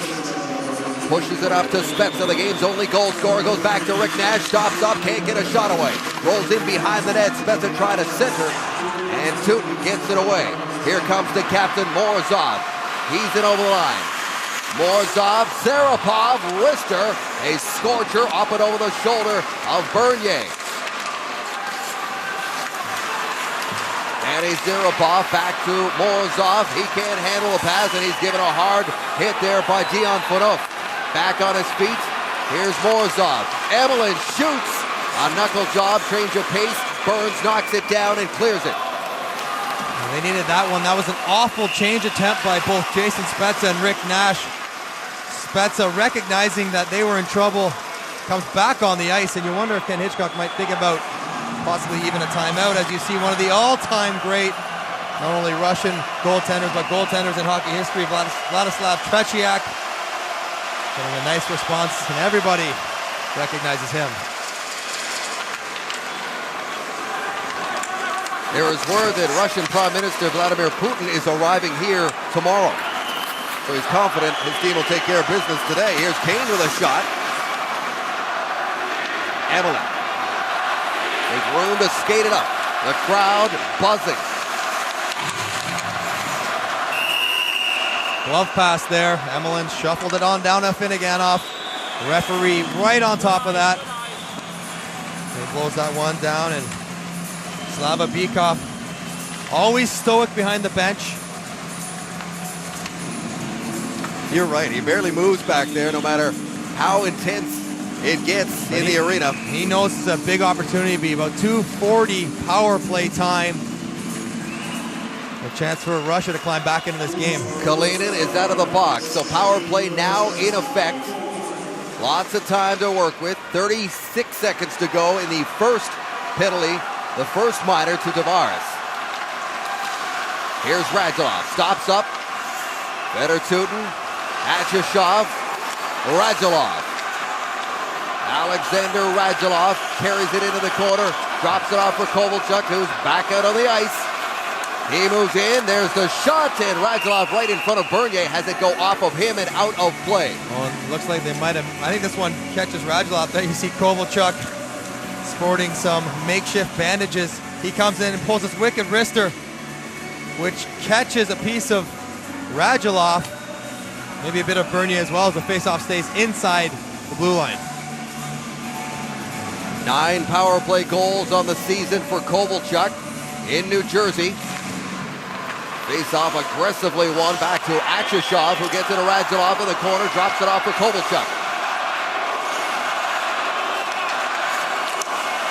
pushes it up to Spezza. The game's only goal scorer goes back to Rick Nash. Stops up. Can't get a shot away. Rolls in behind the net. Spezza trying to center. And Tootin gets it away. Here comes the captain, Morozov. He's in over the line. Morozov, Serapov, wrister. A scorcher up and over the shoulder of Bernier. And he's Serapov back to Morozov. He can't handle the pass, and he's given a hard hit there by Dion Phaneuf. Back on his feet. Here's Morozov. Emelin shoots. A knuckle job, change of pace. Burns knocks it down and clears it. They needed that one. That was an awful change attempt by both Jason Spezza and Rick Nash. Spezza, recognizing that they were in trouble, comes back on the ice, and you wonder if Ken Hitchcock might think about possibly even a timeout, as you see one of the all-time great, not only Russian goaltenders, but goaltenders in hockey history, Vladislav Tretiak, getting a nice response, and everybody recognizes him. There is word that Russian Prime Minister Vladimir Putin is arriving here tomorrow. So he's confident his team will take care of business today. Here's Kane with a shot. Emelin. There's room to skate it up. The crowd buzzing. Glove pass there. Emelin shuffled it on down to Finneganov. The referee right on top of that. He blows that one down, and Slava Bykov always stoic behind the bench. You're right. He barely moves back there, no matter how intense it gets in the arena. He knows it's a big opportunity to be about 2:40 power play time. A chance for Russia to climb back into this game. Kalinin is out of the box, so power play now in effect. Lots of time to work with. 36 seconds to go in the first penalty, the first minor to Tavares. Here's Radulov. Stops up. Better Tootin. Achushev. Radulov. Alexander Radulov carries it into the corner. Drops it off for Kovalchuk, who's back out on the ice. He moves in. There's the shot, and Radulov right in front of Bernier has it go off of him and out of play. Well, it looks like they might have. I think this one catches Radulov. There you see Kovalchuk sporting some makeshift bandages. He comes in and pulls his wicked wrister, which catches a piece of Radulov. Maybe a bit of Bernier as well as the faceoff stays inside the blue line. 9 power play goals on the season for Kovalchuk in New Jersey. Face-off aggressively won back to IIHF, who gets it to Radulov in the corner, drops it off for Kovalchuk.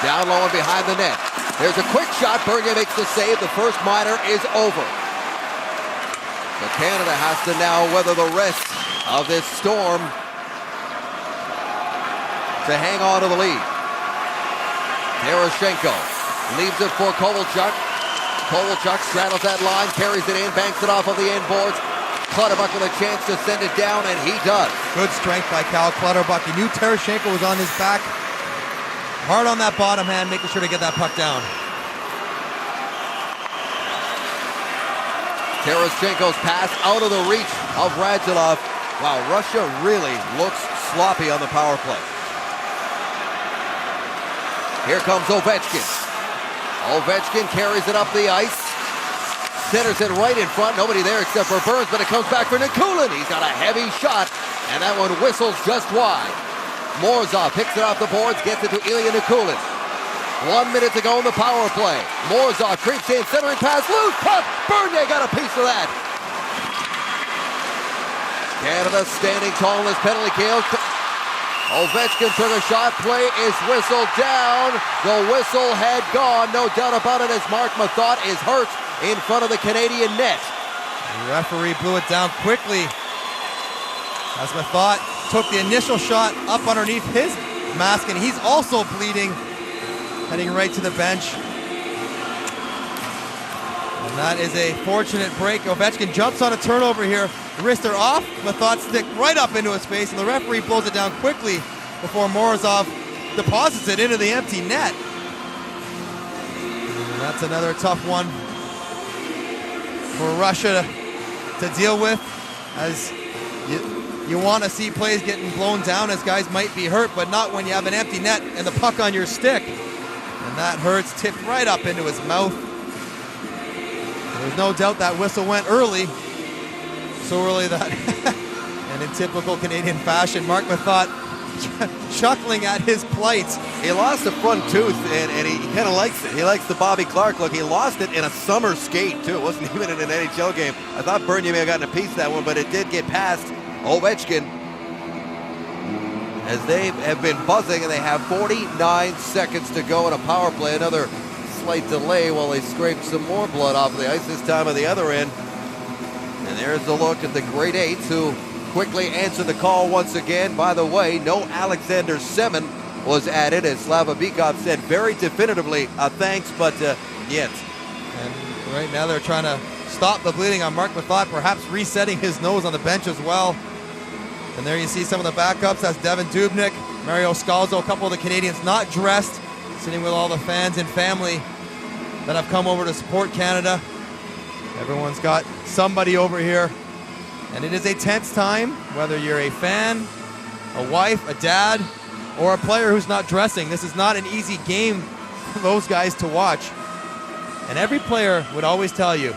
Down low and behind the net. There's a quick shot. Bernier makes the save. The first minor is over. So Canada has to now weather the rest of this storm to hang on to the lead. Tereshchenko leaves it for Kovalchuk. Kovalchuk straddles that line, carries it in, banks it off of the end boards. Clutterbuck with a chance to send it down, and he does. Good strength by Cal Clutterbuck. He knew Tereshchenko was on his back. Hard on that bottom hand, making sure to get that puck down. Tereshchenko's pass out of the reach of Radulov. Wow, Russia really looks sloppy on the power play. Here comes Ovechkin. Ovechkin carries it up the ice. Centers it right in front. Nobody there except for Burns, but it comes back for Nikulin. He's got a heavy shot, and that one whistles just wide. Morozov picks it off the boards, gets it to Ilya Nikulin. 1 minute to go in the power play. Morozov creeps in, centering pass, loose puck. Bernier got a piece of that. Canada standing tall in this penalty kill. Ovechkin took a shot, play is whistled down. The whistle had gone, no doubt about it, as Mark Mathot is hurt in front of the Canadian net. The referee blew it down quickly as Mathot took the initial shot up underneath his mask, and he's also bleeding, heading right to the bench. And that is a fortunate break. Ovechkin jumps on a turnover here. Wrists are off. Mathot stick right up into his face, and the referee blows it down quickly before Morozov deposits it into the empty net. And that's another tough one for Russia to deal with, as you want to see plays getting blown down as guys might be hurt, but not when you have an empty net and the puck on your stick. And that hurts, tipped right up into his mouth. There's no doubt that whistle went early. So early that, and in typical Canadian fashion, Mark Mathot chuckling at his plight. He lost a front tooth, and he kind of likes it. He likes the Bobby Clark look. He lost it in a summer skate, too. It wasn't even in an NHL game. I thought Bernier may have gotten a piece of that one, but it did get past Ovechkin, as they have been buzzing, and they have 49 seconds to go in a power play. Another slight delay while they scrape some more blood off the ice, this time on the other end. And there's a look at the Great Eights, who quickly answered the call once again. By the way, no Alexander Semin was added, as Slava Bikov said very definitively, thanks, but yet. And right now they're trying to stop the bleeding on Mark Mathot, perhaps resetting his nose on the bench as well. And there you see some of the backups. That's Devin Dubnyk, Mario Scalzo, a couple of the Canadians not dressed, sitting with all the fans and family that have come over to support Canada. Everyone's got somebody over here, and it is a tense time, whether you're a fan, a wife, a dad, or a player who's not dressing. This is not an easy game for those guys to watch. And every player would always tell you,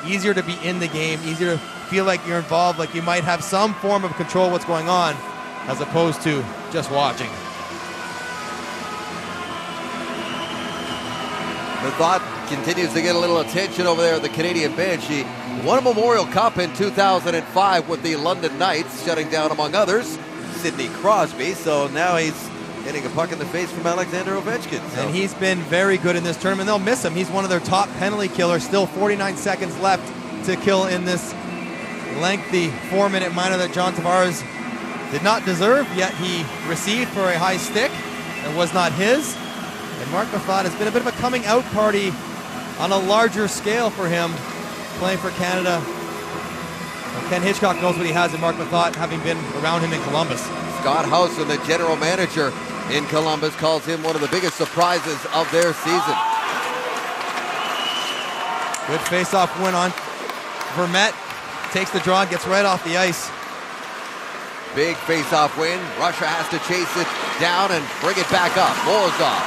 easier to be in the game, easier to feel like you're involved, like you might have some form of control of what's going on, as opposed to just watching. Mathot continues to get a little attention over there at the Canadian bench. He won a Memorial Cup in 2005 with the London Knights, shutting down, among others, Sidney Crosby. So now he's getting a puck in the face from Alexander Ovechkin. So. And he's been very good in this tournament. They'll miss him. He's one of their top penalty killers. Still 49 seconds left to kill in this lengthy 4-minute minor that John Tavares did not deserve, yet he received for a high stick that was not his. And Mark Mathot has been a bit of a coming out party on a larger scale for him, playing for Canada. Well, Ken Hitchcock knows what he has in Mark Mathot, having been around him in Columbus. Scott Housen, the general manager in Columbus, calls him one of the biggest surprises of their season. Good face-off win on Vermette. Takes the draw and gets right off the ice. Big face-off win. Russia has to chase it down and bring it back up. Morozov.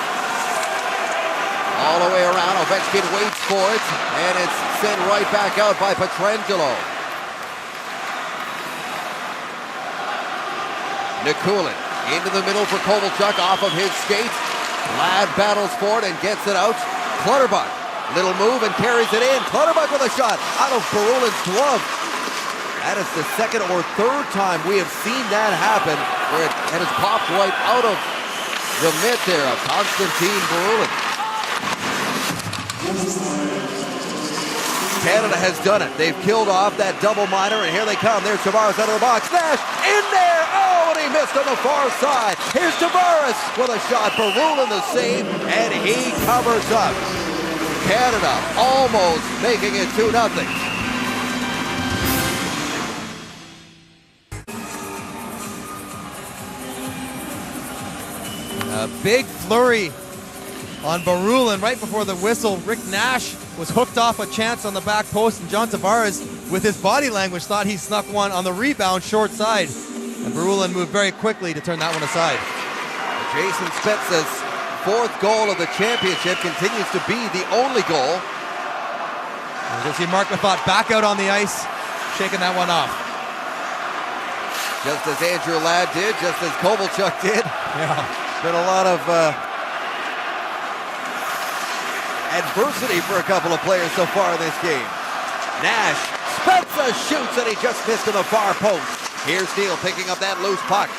All the way around. Ovechkin waits for it, and it's sent right back out by Pietrangelo. Nikulin into the middle for Kovalchuk off of his skates. Ladd battles for it and gets it out. Clutterbuck, little move and carries it in. Clutterbuck with a shot out of Barulin's glove. That is the second or third time we have seen that happen, where it has popped right out of the mitt there of Konstantin Barulin. Canada has done it. They've killed off that double minor, and here they come. There's Tavares out of the box. Nash in there. Oh, and he missed on the far side. Here's Tavares with a shot. Barulin the save, and he covers up. Canada almost making it 2-0. A big flurry on Barulin right before the whistle. Rick Nash was hooked off a chance on the back post, and John Tavares, with his body language, thought he snuck one on the rebound short side. And Barulin moved very quickly to turn that one aside. Jason Spezza's fourth goal of the championship continues to be the only goal. And you'll see Mark Methot back out on the ice, shaking that one off. Just as Andrew Ladd did, just as Kovalchuk did. Yeah. Been a lot of adversity for a couple of players so far in this game. Nash, Spezza shoots, and he just missed in the far post. Here's Neal picking up that loose puck.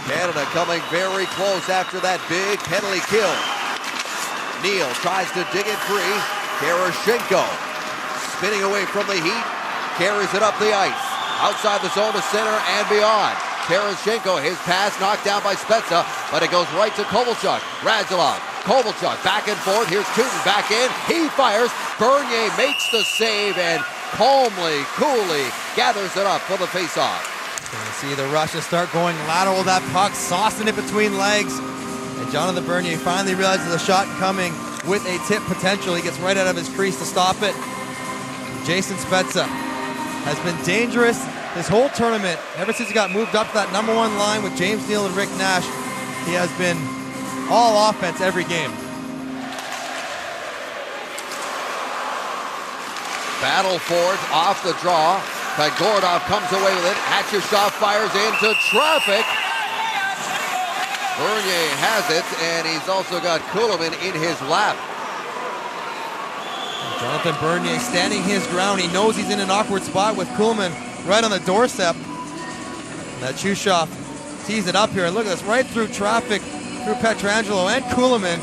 Canada coming very close after that big penalty kill. Neal tries to dig it free. Tereshchenko spinning away from the heat, carries it up the ice. Outside the zone to center and beyond. Tereshchenko, his pass knocked down by Spezza, but it goes right to Kovalchuk. Radulov, Kovalchuk back and forth. Here's Tootin back in. He fires. Bernier makes the save and calmly, coolly gathers it up for the faceoff. See the Russians start going lateral with that puck, saucing it between legs. And Jonathan Bernier finally realizes the shot coming with a tip potential. He gets right out of his crease to stop it. Jason Spezza has been dangerous this whole tournament. Ever since he got moved up to that number one line with James Neal and Rick Nash, he has been all offense every game. Battle for it off the draw. Gordov comes away with it. Hatchershot fires into traffic. Bernier has it, and he's also got Kuhlman in his lap. Jonathan Bernier standing his ground. He knows he's in an awkward spot with Kuhlman right on the doorstep. That Chushoff tees it up here. And look at this, right through traffic, through Pietrangelo and Kuhlman.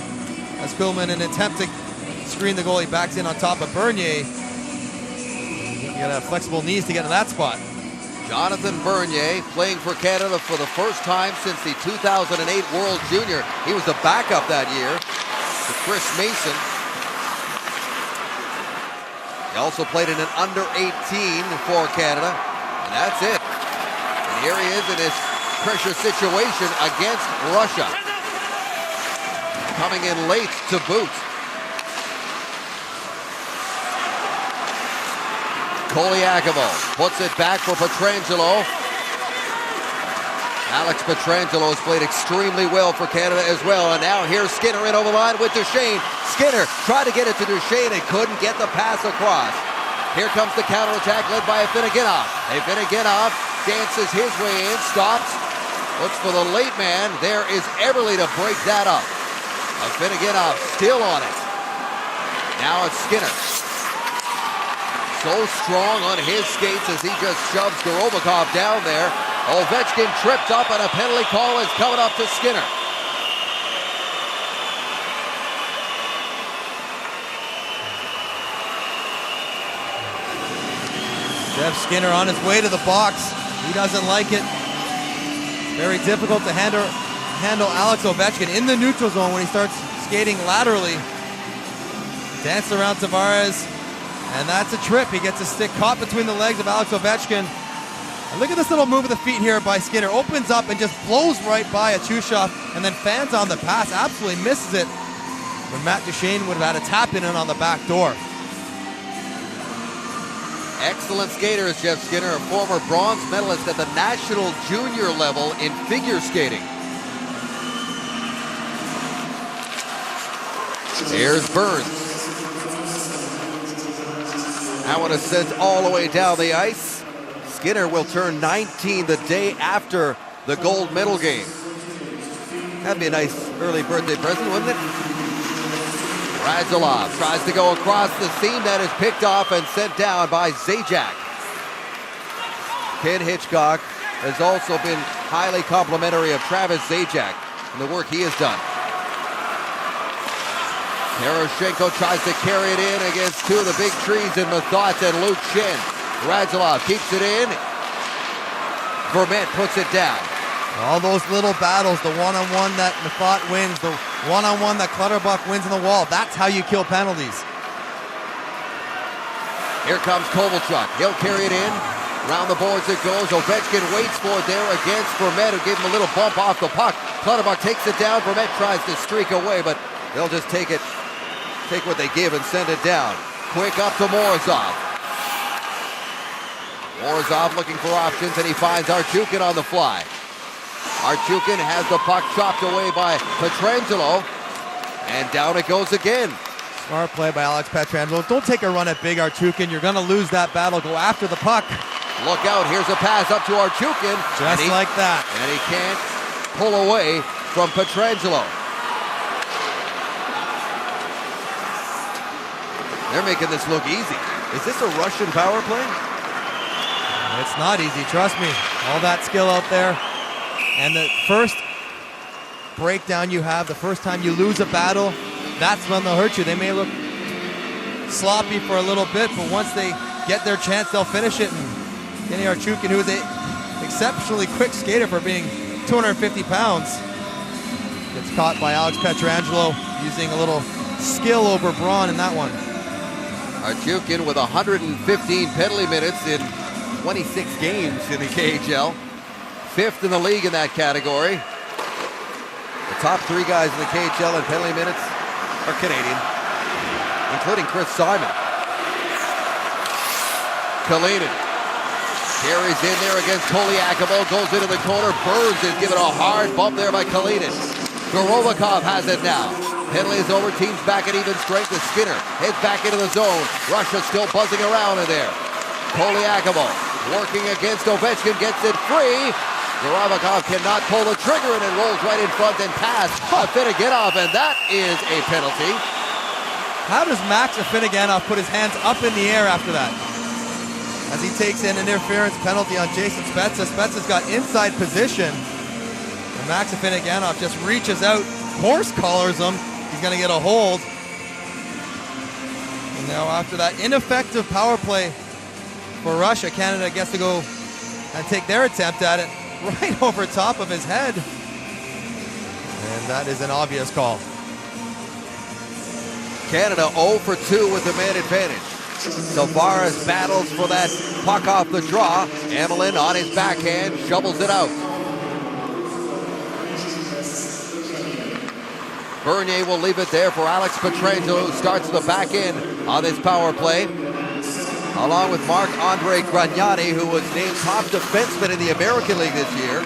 As Kuhlman, in an attempt to screen the goalie, backs in on top of Bernier. You gotta have flexible knees to get to that spot. Jonathan Bernier playing for Canada for the first time since the 2008 World Junior. He was the backup that year to Chris Mason. He also played in an under-18 for Canada, and that's it. And here he is in this pressure situation against Russia. Coming in late to boot. Koliakovo puts it back for Pietrangelo. Alex Pietrangelo has played extremely well for Canada as well. And now here's Skinner in over the line with Duchesne. Skinner tried to get it to Duchesne and couldn't get the pass across. Here comes the counterattack led by Afinogenov. Afinogenov dances his way in, stops, looks for the late man. There is Eberle to break that up. Afinogenov still on it. Now it's Skinner. So strong on his skates as he just shoves Gorobakov down there. Ovechkin tripped up, and a penalty call is coming up to Skinner. Jeff Skinner on his way to the box. He doesn't like it. Very difficult to handle Alex Ovechkin in the neutral zone when he starts skating laterally. Danced around Tavares, and that's a trip. He gets a stick caught between the legs of Alex Ovechkin. And look at this little move of the feet here by Skinner. Opens up and just blows right by a Chushoff, and then fans on the pass. Absolutely misses it. When Matt Duchesne would have had a tap in on the back door. Excellent skater is Jeff Skinner, a former bronze medalist at the national junior level in figure skating. Here's Burns. That one is sent all the way down the ice. Skinner will turn 19 the day after the gold medal game. That'd be a nice early birthday present, wouldn't it? Radulov tries to go across the seam. That is picked off and sent down by Zajac. Ken Hitchcock has also been highly complimentary of Travis Zajac and the work he has done. Yaroshenko tries to carry it in against two of the big trees in Mathot and Luke Shin. Radulov keeps it in. Vermette puts it down. All those little battles, the one-on-one that Mathot wins, the one-on-one that Clutterbuck wins in the wall, that's how you kill penalties. Here comes Kovalchuk. He'll carry it in. Around the boards it goes. Ovechkin waits for it there against Vermette, who gave him a little bump off the puck. Clutterbuck takes it down. Vermette tries to streak away, but they'll just take what they give and send it down. Quick up to Morozov. Morozov looking for options, and he finds Archukin on the fly. Archukin has the puck chopped away by Pietrangelo, and down it goes again. Smart play by Alex Pietrangelo. Don't take a run at big Archukin. You're going to lose that battle. Go after the puck. Look out. Here's a pass up to Archukin. Just like that. And he can't pull away from Pietrangelo. They're making this look easy. Is this a Russian power play? It's not easy, trust me. All that skill out there. And the first breakdown you have, the first time you lose a battle, that's when they'll hurt you. They may look sloppy for a little bit, but once they get their chance, they'll finish it. And Kenny Archukin, who is an exceptionally quick skater for being 250 pounds, gets caught by Alex Pietrangelo using a little skill over brawn in that one. Archukin with 115 penalty minutes in 26 games in the KHL. 5th in the league in that category. The top 3 guys in the KHL in penalty minutes are Canadian, including Chris Simon. Kalinin carries in there against Koliakovo, goes into the corner. Burns is given a hard bump there by Kalinin. Gorovakov has it now. Penalty is over, team's back at even strength as Skinner heads back into the zone. Russia still buzzing around in there. Koliakovo working against Ovechkin, gets it free. Gorovakov cannot pull the trigger and it rolls right in front and past Afinogenov, and that is a penalty. How does Max Afinogenov put his hands up in the air after that? As he takes an interference penalty on Jason Spezza. Spezza's got inside position. And Max Afinogenov just reaches out, horse collars him. He's going to get a hold. And now after that ineffective power play for Russia, Canada gets to go and take their attempt at it right over top of his head. And that is an obvious call. Canada 0 for 2 with the man advantage. Tavares battles for that puck off the draw. Amelin on his backhand, shovels it out. Bernier will leave it there for Alex Pietrangelo, who starts the back end on this power play, along with Marc-Andre Gragnani, who was named top defenseman in the American League this year,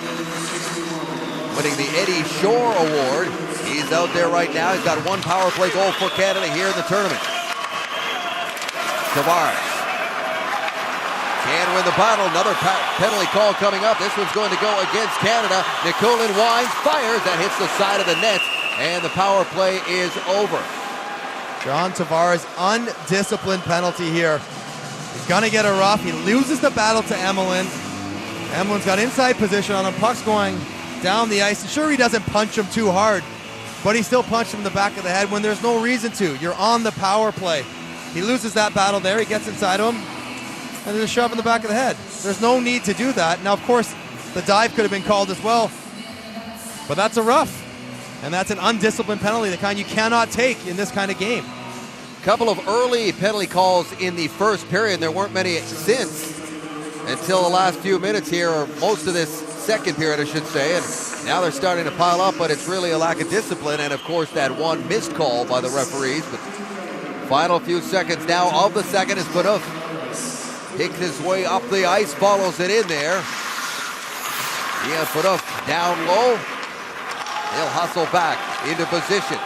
winning the Eddie Shore Award. He's out there right now. He's got 1 power play goal for Canada here in the tournament. Tavares can win the battle. Another penalty call coming up. This one's going to go against Canada. Nikolin Wines fires. That hits the side of the net, and the power play is over. John Tavares, undisciplined penalty here. He's going to get a rough. He loses the battle to Emelin. Emelin's got inside position on him. Puck's going down the ice. Sure, he doesn't punch him too hard, but he still punched him in the back of the head when there's no reason to. You're on the power play. He loses that battle there. He gets inside him, and there's a shove in the back of the head. There's no need to do that. Now, of course, the dive could have been called as well, but that's a rough, and that's an undisciplined penalty, the kind you cannot take in this kind of game. Couple of early penalty calls in the first period. There weren't many since until the last few minutes here, or most of this second period, I should say. And now they're starting to pile up, but it's really a lack of discipline. And, of course, that one missed call by the referees. But final few seconds now of the second is Phaneuf. Picks his way up the ice, follows it in there. Yeah, Phaneuf down low. He'll hustle back into position.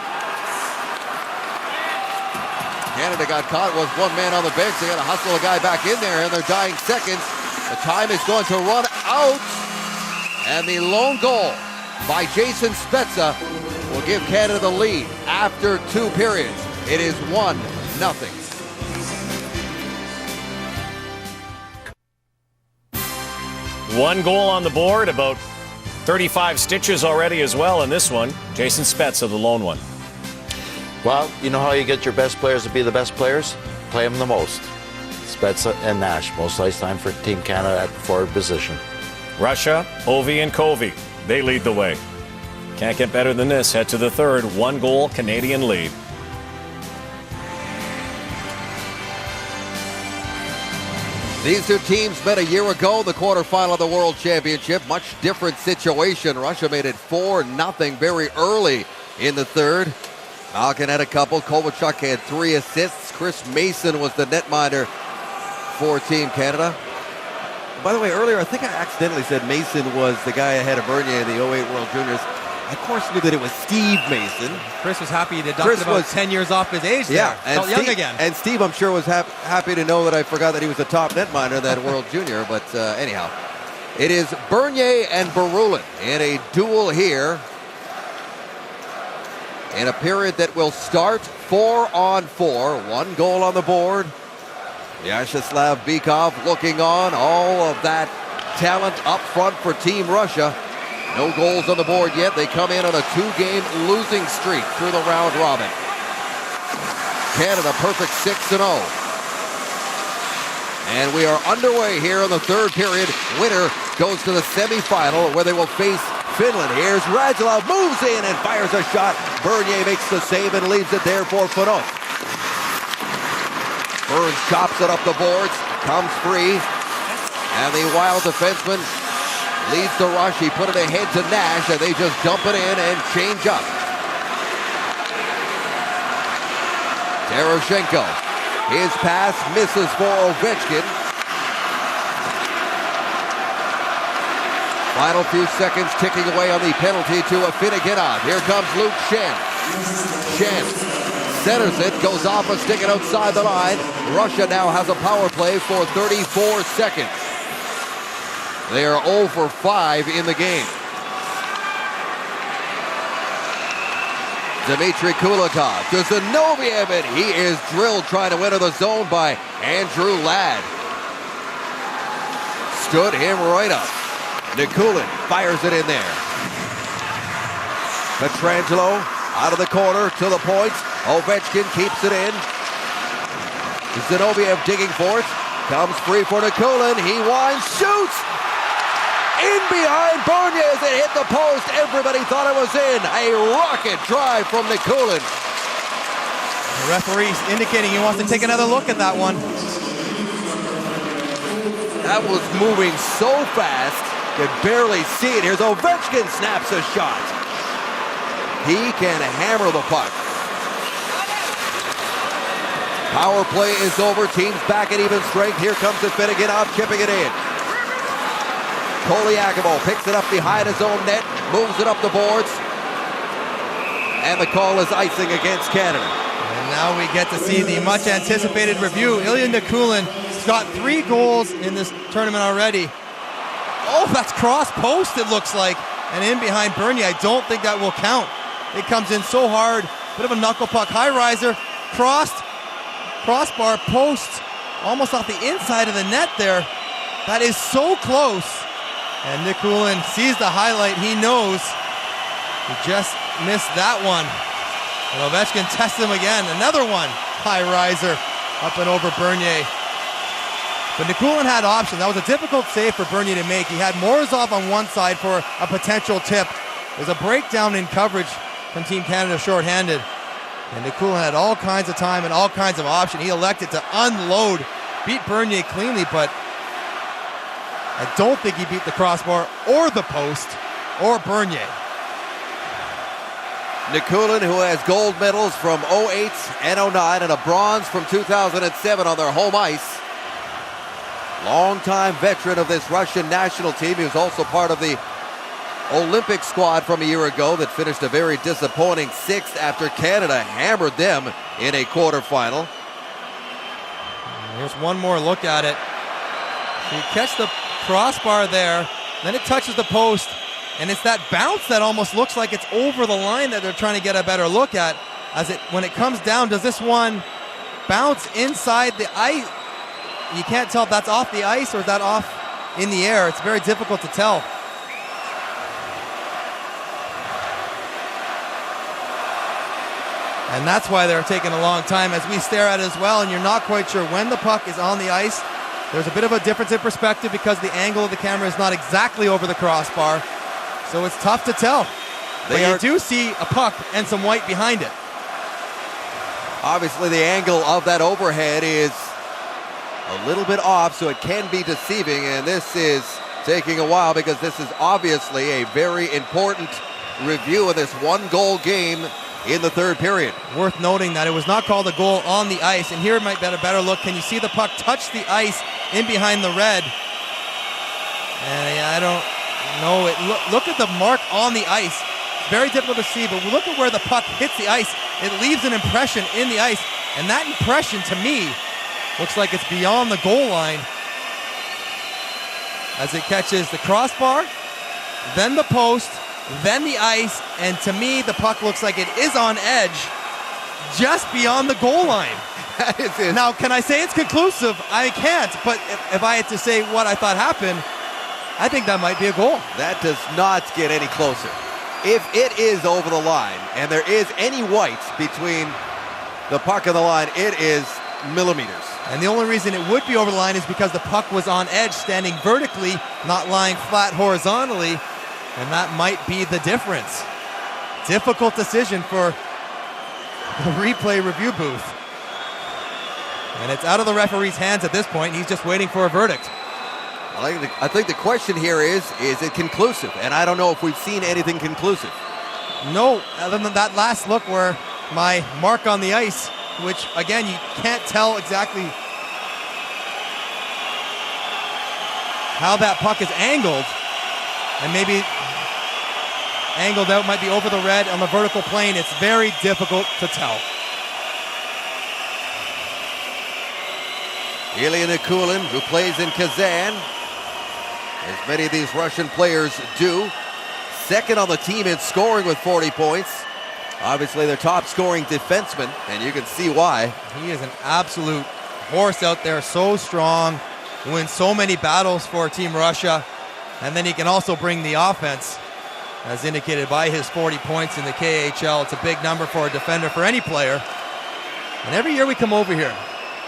Canada got caught, was 1 man on the bench. They got to hustle a guy back in there in their dying seconds. The time is going to run out. And the lone goal by Jason Spezza will give Canada the lead after 2 periods. It is 1-0. One goal on the board, about 35 stitches already as well in this one. Jason Spezza, the lone one. Well, you know how you get your best players to be the best players? Play them the most. Spezza and Nash, most ice time for Team Canada at the forward position. Russia, Ovi, and Covey, they lead the way. Can't get better than this. Head to the third. 1 goal Canadian lead. These two teams met a year ago in the quarterfinal of the World Championship. Much different situation. Russia made it 4-0 very early in the third. Malkin had a couple. Kovalchuk had 3 assists. Chris Mason was the netminder for Team Canada. By the way, earlier I think I accidentally said Mason was the guy ahead of Bernier in the 08 World Juniors. I, of course, knew that it was Steve Mason. Chris was happy he deducted about 10 years off his age there. And felt young again. And Steve, I'm sure, was happy to know that I forgot that he was a top netminder in that World Junior. But anyhow, it is Bernier and Barulin in a duel here in a period that will start 4-on-4. 1 goal on the board. Vyacheslav Bykov looking on. All of that talent up front for Team Russia. No goals on the board yet. They come in on a 2-game losing streak through the round robin. Canada perfect 6-0. And we are underway here in the third period. Winner goes to the semifinal where they will face Finland. Here's Radulov, moves in and fires a shot. Bernier makes the save and leaves it there for Fanot. Burns chops it up the boards, comes free. And the Wild defenseman leads to Rush. He put it ahead to Nash, and they just dump it in and change up. Teroshenko. His pass misses for Ovechkin. Final few seconds ticking away on the penalty to a Finneganov. Here comes Luke Schenn. Schenn centers it, goes off a stick and outside the line. Russia now has a power play for 34 seconds. They are 0 for 5 in the game. Dmitry Kulikov to Zinoviev, and he is drilled trying to enter the zone by Andrew Ladd. Stood him right up. Nikulin fires it in there. Pietrangelo out of the corner to the point. Ovechkin keeps it in. Zinoviev digging for it. Comes free for Nikulin. He winds, shoots! In behind Bernier as it hit the post. Everybody thought it was in. A rocket drive from Nikulin. The referee's indicating he wants to take another look at that one. That was moving so fast, could barely see it. Here's Ovechkin, snaps a shot. He can hammer the puck. Power play is over. Teams back at even strength. Here comes the Finneganov, chipping it in. Koliakovo picks it up behind his own net, moves it up the boards, and the call is icing against Canada. And now we get to see the much anticipated review. Ilya Nikulin's got 3 goals in this tournament already. Oh, that's cross post it looks like. And in behind Bernier, I don't think that will count. It comes in so hard, bit of a knuckle puck, high riser, crossed, crossbar, post, almost off the inside of the net there. That is so close. And Nikulin sees the highlight. He knows he just missed that one. And Ovechkin tests him again. Another one. High riser up and over Bernier. But Nikulin had options. That was a difficult save for Bernier to make. He had Morozov on one side for a potential tip. There's a breakdown in coverage from Team Canada shorthanded. And Nikulin had all kinds of time and all kinds of options. He elected to unload, beat Bernier cleanly, but I don't think he beat the crossbar or the post or Bernier. Nikulin, who has gold medals from 08 and 09 and a bronze from 2007 on their home ice. Longtime veteran of this Russian national team. He was also part of the Olympic squad from a year ago that finished a very disappointing 6th after Canada hammered them in a quarterfinal. Here's one more look at it. So you catch the crossbar there. then it touches the post, and it's that bounce that almost looks like it's over the line that they're trying to get a better look at. When it comes down, does this one bounce inside the ice? You can't tell if that's off the ice or is that off in the air. It's very difficult to tell. And that's why they're taking a long time as we stare at it as well, and you're not quite sure when the puck is on the ice. There's a bit of a difference in perspective because the angle of the camera is not exactly over the crossbar, so it's tough to tell. But you do see a puck and some white behind it. Obviously, the angle of that overhead is a little bit off, so it can be deceiving, and this is taking a while because this is obviously a very important review of this one-goal game in the third period. Worth noting that it was not called a goal on the ice, and here might be a better look. Can you see the puck touch the ice in behind the red? And I don't know. Look at the mark on the ice. Very difficult to see, but look at where the puck hits the ice. It leaves an impression in the ice, and that impression to me looks like it's beyond the goal line as it catches the crossbar, then the post, then the ice, and to me the puck looks like it is on edge just beyond the goal line. That is it. Now, can I say it's conclusive? I can't, but if I had to say what I thought happened, I think that might be a goal. That does not get any closer. If it is over the line and there is any white between the puck and the line, it is millimeters. And the only reason it would be over the line is because the puck was on edge, standing vertically, not lying flat horizontally, and that might be the difference. Difficult decision for the replay review booth. And it's out of the referee's hands at this point. He's just waiting for a verdict. I think the question here is it conclusive? And I don't know if we've seen anything conclusive. No, other than that last look where my mark on the ice, which again, you can't tell exactly how that puck is angled. And maybe angled out might be over the red on the vertical plane. It's very difficult to tell. Ilya Nikulin, who plays in Kazan, as many of these Russian players do, second on the team in scoring with 40 points. Obviously their top scoring defenseman, and you can see why. He is an absolute horse out there, so strong, wins so many battles for Team Russia, and then he can also bring the offense, as indicated by his 40 points in the KHL. It's a big number for a defender, for any player. And every year we come over here,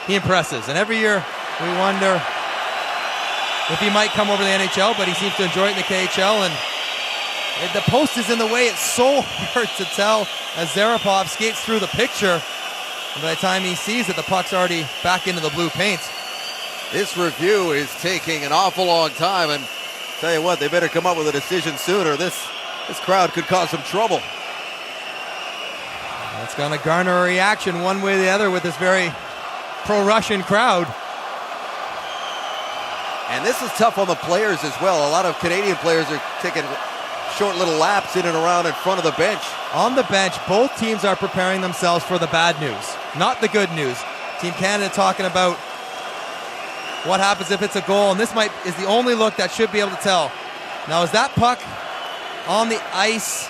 he impresses, and every year we wonder if he might come over to the NHL, but he seems to enjoy it in the KHL, and the post is in the way. It's so hard to tell as Zarapov skates through the picture, and by the time he sees it, the puck's already back into the blue paint. This review is taking an awful long time, and tell you what, they better come up with a decision sooner. This crowd could cause some trouble. It's going to garner a reaction one way or the other with this very pro-Russian crowd. And this is tough on the players as well. A lot of Canadian players are taking short little laps in and around in front of the bench. On the bench, both teams are preparing themselves for the bad news, not the good news. Team Canada talking about what happens if it's a goal, and this is the only look that should be able to tell. Now, is that puck on the ice?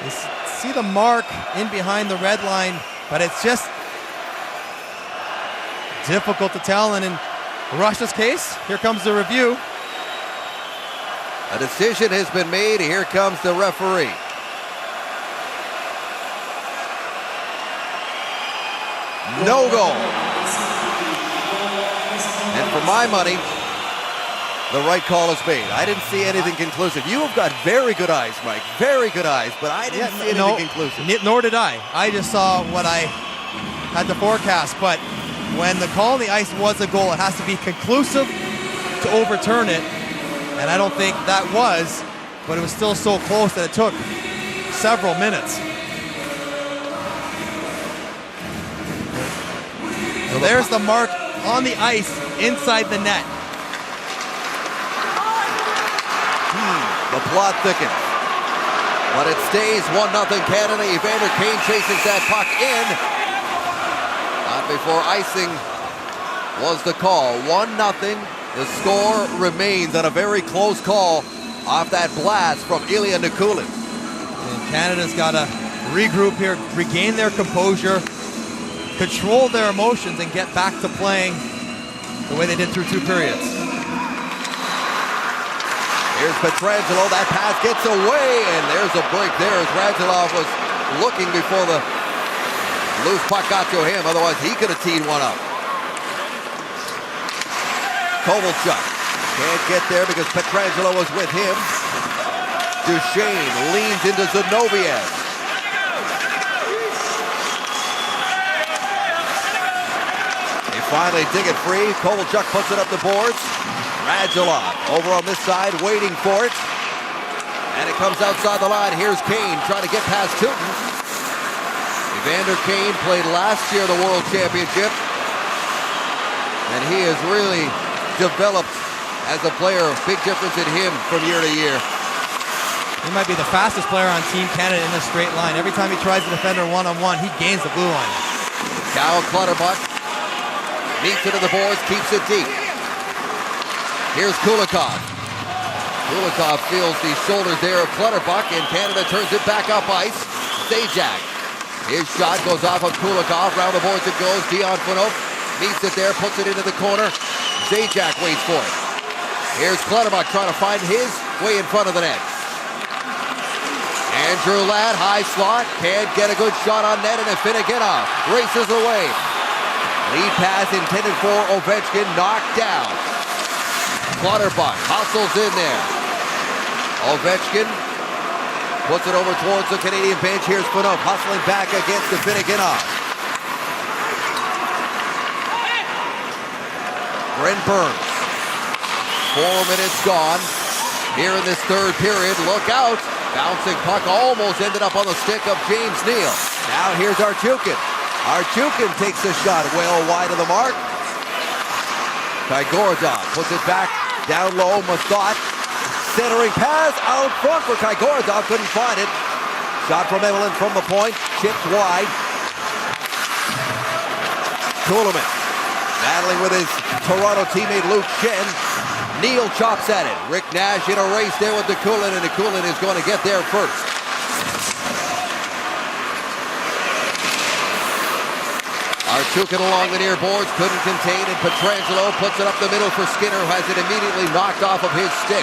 You see the mark in behind the red line, but it's just difficult to tell. And in Russia's case, here comes the review. A decision has been made. Here comes the referee. No goal. And for my money, the right call is made. I didn't see anything conclusive. You have got very good eyes, Mike. Very good eyes, but I didn't see anything conclusive. Nor did I. I just saw what I had to forecast, but when the call on the ice was a goal, it has to be conclusive to overturn it, and I don't think that was, but it was still so close that it took several minutes. So there's the mark on the ice inside the net. The plot thickens, but it stays 1-0 Canada. Evander Kane chases that puck in. Not before icing was the call. 1-0 The score remains at a very close call off that blast from Ilya Nikulin. And Canada's got to regroup here, regain their composure, control their emotions, and get back to playing the way they did through 2 periods. Here's Pietrangelo. That pass gets away, and there's a break there as Radulov was looking before the loose puck got to him. Otherwise, he could have teed one up. Kovalchuk can't get there because Pietrangelo was with him. Duchesne leans into Zinoviev. They finally dig it free. Kovalchuk puts it up the boards. Radulov over on this side, waiting for it. And it comes outside the line. Here's Kane trying to get past Tilton. Evander Kane played last year the World Championship. And he has really developed as a player. Big difference in him from year to year. He might be the fastest player on Team Canada in this straight line. Every time he tries to defend her one-on-one, he gains the blue line. Cal Clutterbuck meets it to the boards, keeps it deep. Here's Kulikov. Kulikov feels the shoulders there of Clutterbuck, and Canada turns it back up ice. Zajac. His shot goes off of Kulikov. Round the boards it goes. Dion Phaneuf meets it there, puts it into the corner. Zajac waits for it. Here's Clutterbuck trying to find his way in front of the net. Andrew Ladd, high slot, can't get a good shot on net, and Finneganov races away. Lead pass intended for Ovechkin, knocked down. Clutterbuck hustles in there. Ovechkin puts it over towards the Canadian bench. Here's Phaneuf hustling back against the Finneganov. Brent Burns. 4 minutes gone here in this third period. Look out. Bouncing puck almost ended up on the stick of James Neal. Now here's Archukin. Archukin takes a shot well wide of the mark. Kaigorodov puts it back down low. Mathot centering pass out front for Kaigorodov. Couldn't find it. Shot from Evelyn from the point. Chipped wide. Kuhlman battling with his Toronto teammate Luke Shen. Neal chops at it. Rick Nash in a race there with Nikulin, and Nikulin is going to get there first. Archukin along the near boards, couldn't contain it. Pietrangelo puts it up the middle for Skinner, who has it immediately knocked off of his stick.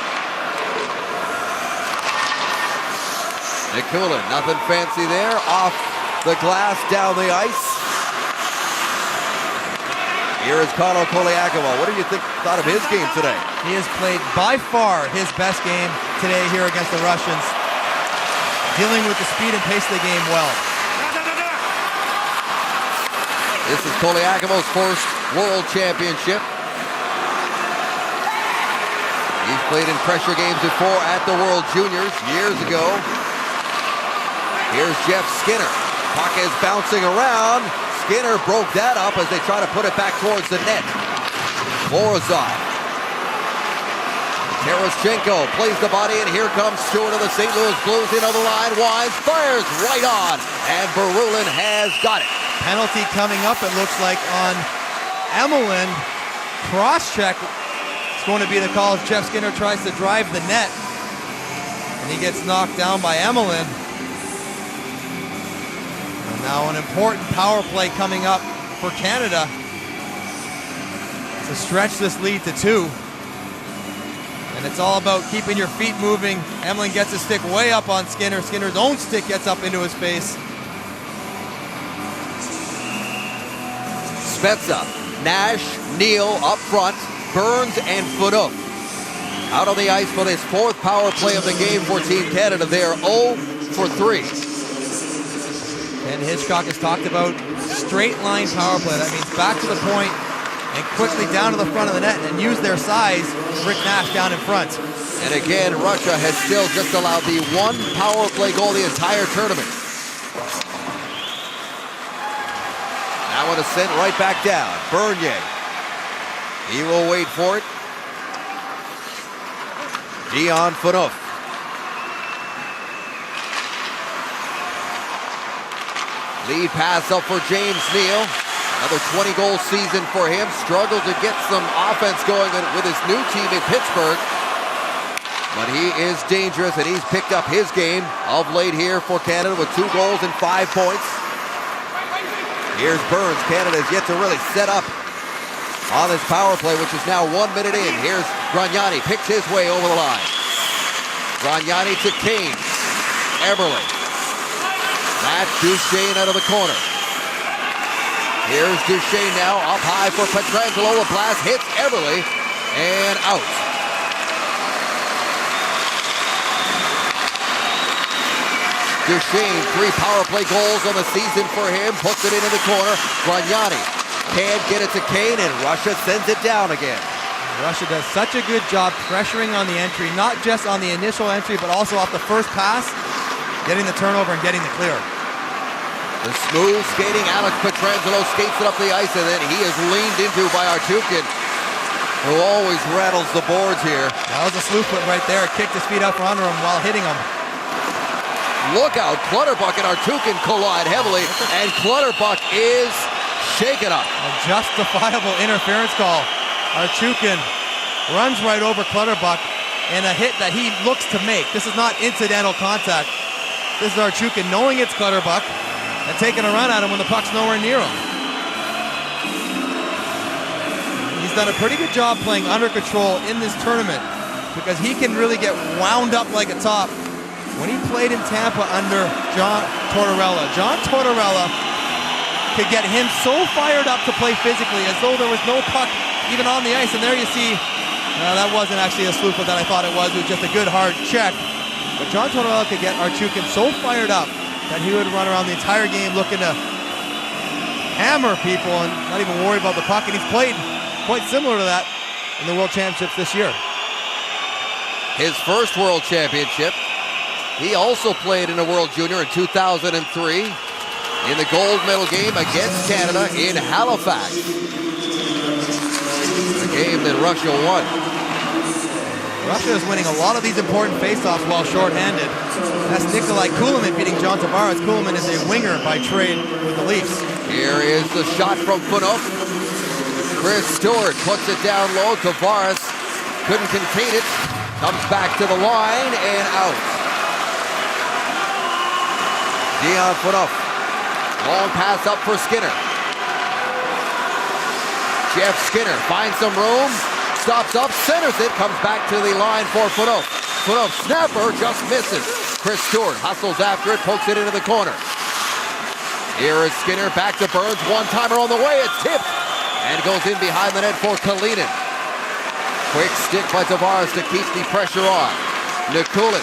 Nikulin, nothing fancy there. Off the glass, down the ice. Here is Kano Koliakovo. What do you thought of his game today? He has played by far his best game today here against the Russians, dealing with the speed and pace of the game well. This is Koliakovo's first World Championship. He's played in pressure games before at the World Juniors years ago. Here's Jeff Skinner. Puck is bouncing around. Skinner broke that up as they try to put it back towards the net. Morozov. Tereshchenko plays the body, and here comes Stewart of the St. Louis Blues into the line. Winds, fires right on, and Berulin has got it. Penalty coming up, it looks like, on Emelin. Cross-check is going to be the call as Jeff Skinner tries to drive the net, and he gets knocked down by Emelin. Now an important power play coming up for Canada to stretch this lead to 2. And it's all about keeping your feet moving. Emelin gets his stick way up on Skinner. Skinner's own stick gets up into his face. Spezza, Nash, Neal up front, Burns and Phaneuf out on the ice for this 4th power play of the game for Team Canada. They are 0 for 3. And Hitchcock has talked about straight line power play. That means back to the point and quickly down to the front of the net and use their size. Rick Nash down in front. And again, Russia has still just allowed the 1 power play goal the entire tournament. Now with a sent right back down. Bernier. He will wait for it. Dion Phaneuf. Lead pass up for James Neal. Another 20-goal season for him. Struggled to get some offense going with his new team in Pittsburgh. But he is dangerous, and he's picked up his game of late here for Canada with 2 goals and 5 points. Here's Burns. Canada is yet to really set up on this power play, which is now 1 minute in. Here's Gragnani, picks his way over the line. Gragnani to Kane. Eberle. That's Duchesne out of the corner. Here's Duchesne now, up high for Pietrangelo. The blast hits Eberle, and out. Duchesne, 3 power play goals on the season for him. Puts it into the corner. Gragnani can't get it to Kane, and Russia sends it down again. Russia does such a good job pressuring on the entry, not just on the initial entry, but also off the first pass, getting the turnover and getting the clear. The smooth skating Alex Pietrangelo skates it up the ice, and then he is leaned into by Artukin, who always rattles the boards here. That was a slew foot right there. Kicked his feet out from under him while hitting him. Look out, Clutterbuck and Artukin collide heavily, and Clutterbuck is shaken up. A justifiable interference call. Artukin runs right over Clutterbuck in a hit that he looks to make. This is not incidental contact. This is Artukin knowing it's Clutterbuck and taking a run at him when the puck's nowhere near him. He's done a pretty good job playing under control in this tournament because he can really get wound up like a top. When he played in Tampa under John Tortorella could get him so fired up to play physically as though there was no puck even on the ice. And there you see, that wasn't actually a slew foot that I thought it was. It was just a good hard check. But John Tortorella could get Artukin so fired up that he would run around the entire game looking to hammer people and not even worry about the puck. And he's played quite similar to that in the World Championships this year. His first World Championship. He also played in a World Junior in 2003 in the gold medal game against Canada in Halifax. A game that Russia won. Russia is winning a lot of these important faceoffs while shorthanded. That's Nikolai Kulemin beating John Tavares. Kulemin is a winger by trade with the Leafs. Here is the shot from Funov. Chris Stewart puts it down low. Tavares couldn't contain it. Comes back to the line and out. Dion Funov. Long pass up for Skinner. Jeff Skinner finds some room. Stops up, centers it, comes back to the line for Funov. Funov snapper just misses. Chris Stewart hustles after it, pokes it into the corner. Here is Skinner, back to Burns, one-timer on the way, it's tipped. And goes in behind the net for Kalinin. Quick stick by Tavares to keep the pressure on. Nikulin.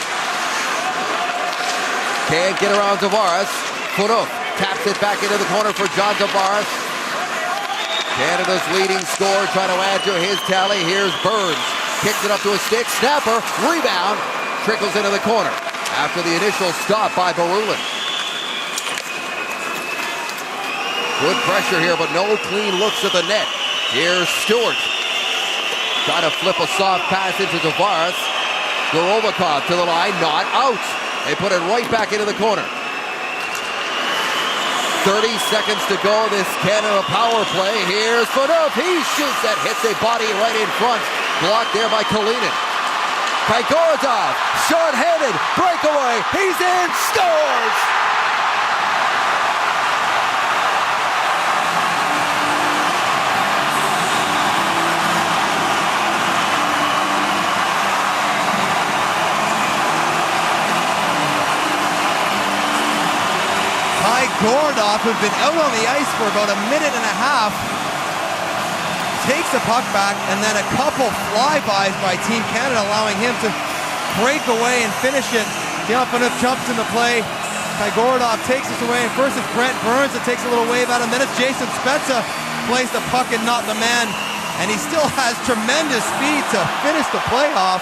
Can't get around Tavares. Funov taps it back into the corner for John Tavares. Canada's leading scorer trying to add to his tally. Here's Burns. Kicks it up to a stick. Snapper. Rebound. Trickles into the corner after the initial stop by Barulin. Good pressure here, but no clean looks at the net. Here's Stewart. Trying to flip a soft pass into Tavares. Gorovakov to the line. Not out. They put it right back into the corner. 30 seconds to go, this Canada power play. Here's Funov. He shoots that, hits a body right in front. Blocked there by Kalinin. Kaigorodov, short-handed, breakaway. He's in, scores! Gordov, who's been out on the ice for about a minute and a half, takes the puck back, and then a couple flybys by Team Canada, allowing him to break away and finish it. Diafanov jumps into play. Kaigorodov takes this away, and first it's Brent Burns that takes a little wave at him. Then it's Jason Spezza plays the puck and not the man, and he still has tremendous speed to finish the playoff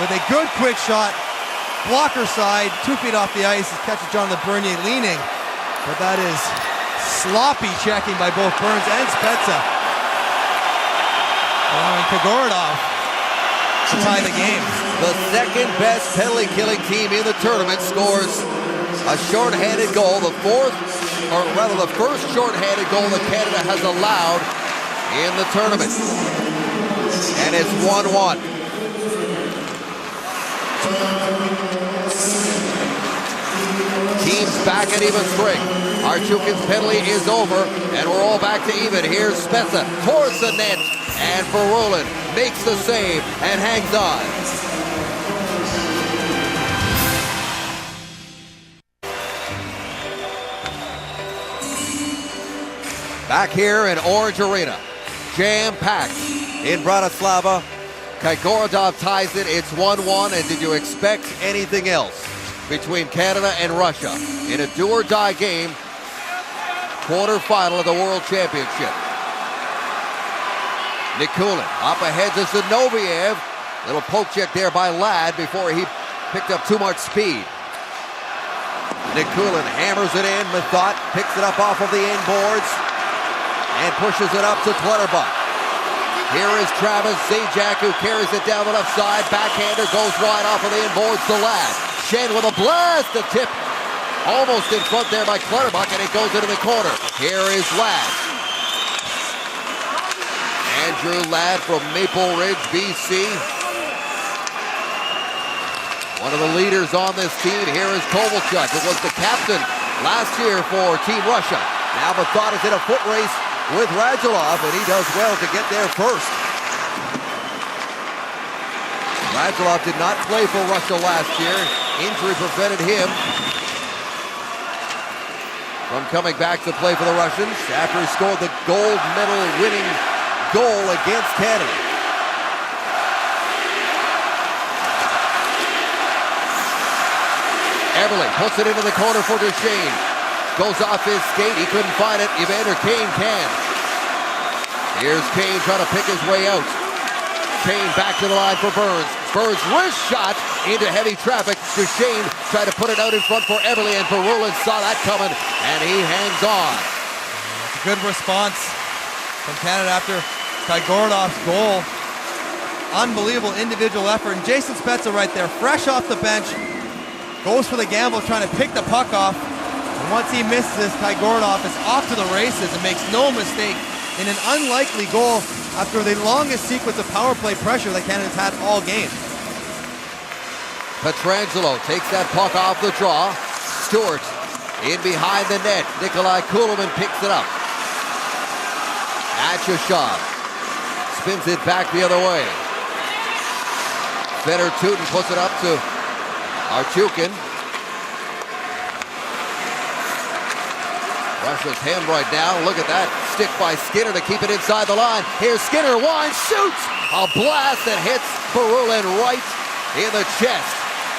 with a good quick shot. Blocker side, 2 feet off the ice. He catches Jonathan Bernier leaning. But that is sloppy checking by both Burns and Spezza, allowing Kaigorodov to tie the game. The second best penalty killing team in the tournament scores a shorthanded goal, the fourth or rather the first shorthanded goal that Canada has allowed in the tournament. And it's 1-1. Teams back at even strength. Archukin's penalty is over, and we're all back to even. Here's Spezza towards the net, and Verulin makes the save and hangs on. Back here in Orange Arena, jam-packed in Bratislava. Kaigorodov ties it, it's 1-1, and did you expect anything else between Canada and Russia in a do-or-die game, quarterfinal of the World Championship? Nikulin up ahead to Zinoviev. Little poke check there by Ladd before he picked up too much speed. Nikulin hammers it in. Methot picks it up off of the inboards and pushes it up to Clutterbuck. Here is Travis Zajac, who carries it down the left side. Backhander goes wide off of the inboards to Ladd. Shen with a blast, the tip almost in front there by Clutterbuck, and it goes into the corner. Here is Ladd. Andrew Ladd from Maple Ridge, BC. One of the leaders on this team. Here is Kovalchuk, who was the captain last year for Team Russia. Now Methot is in a foot race with Radulov, and he does well to get there first. Radulov did not play for Russia last year. Injury prevented him from coming back to play for the Russians after he scored the gold medal winning goal against Canada. Everly puts it into the corner for Duchesne. Goes off his skate, he couldn't find it. Evander Kane can. Here's Kane trying to pick his way out. Kane back to the line for Burns. Burns wrist shot into heavy traffic. Duchesne tried to put it out in front for Everly, and Verulin saw that coming, and he hangs on. It's a good response from Canada after Kaigorodov's goal. Unbelievable individual effort, and Jason Spezza right there, fresh off the bench, goes for the gamble, trying to pick the puck off. And once he misses this, Kaigorodov is off to the races and makes no mistake in an unlikely goal after the longest sequence of power play pressure that Canada's had all game. Pietrangelo takes that puck off the draw. Stewart in behind the net. Nikolai Kulemin picks it up. Achishov spins it back the other way. Fedor Tutin puts it up to Archukin. Russia's hemmed right now. Look at that stick by Skinner to keep it inside the line. Here's Skinner, winds, shoots! A blast that hits Verulin right in the chest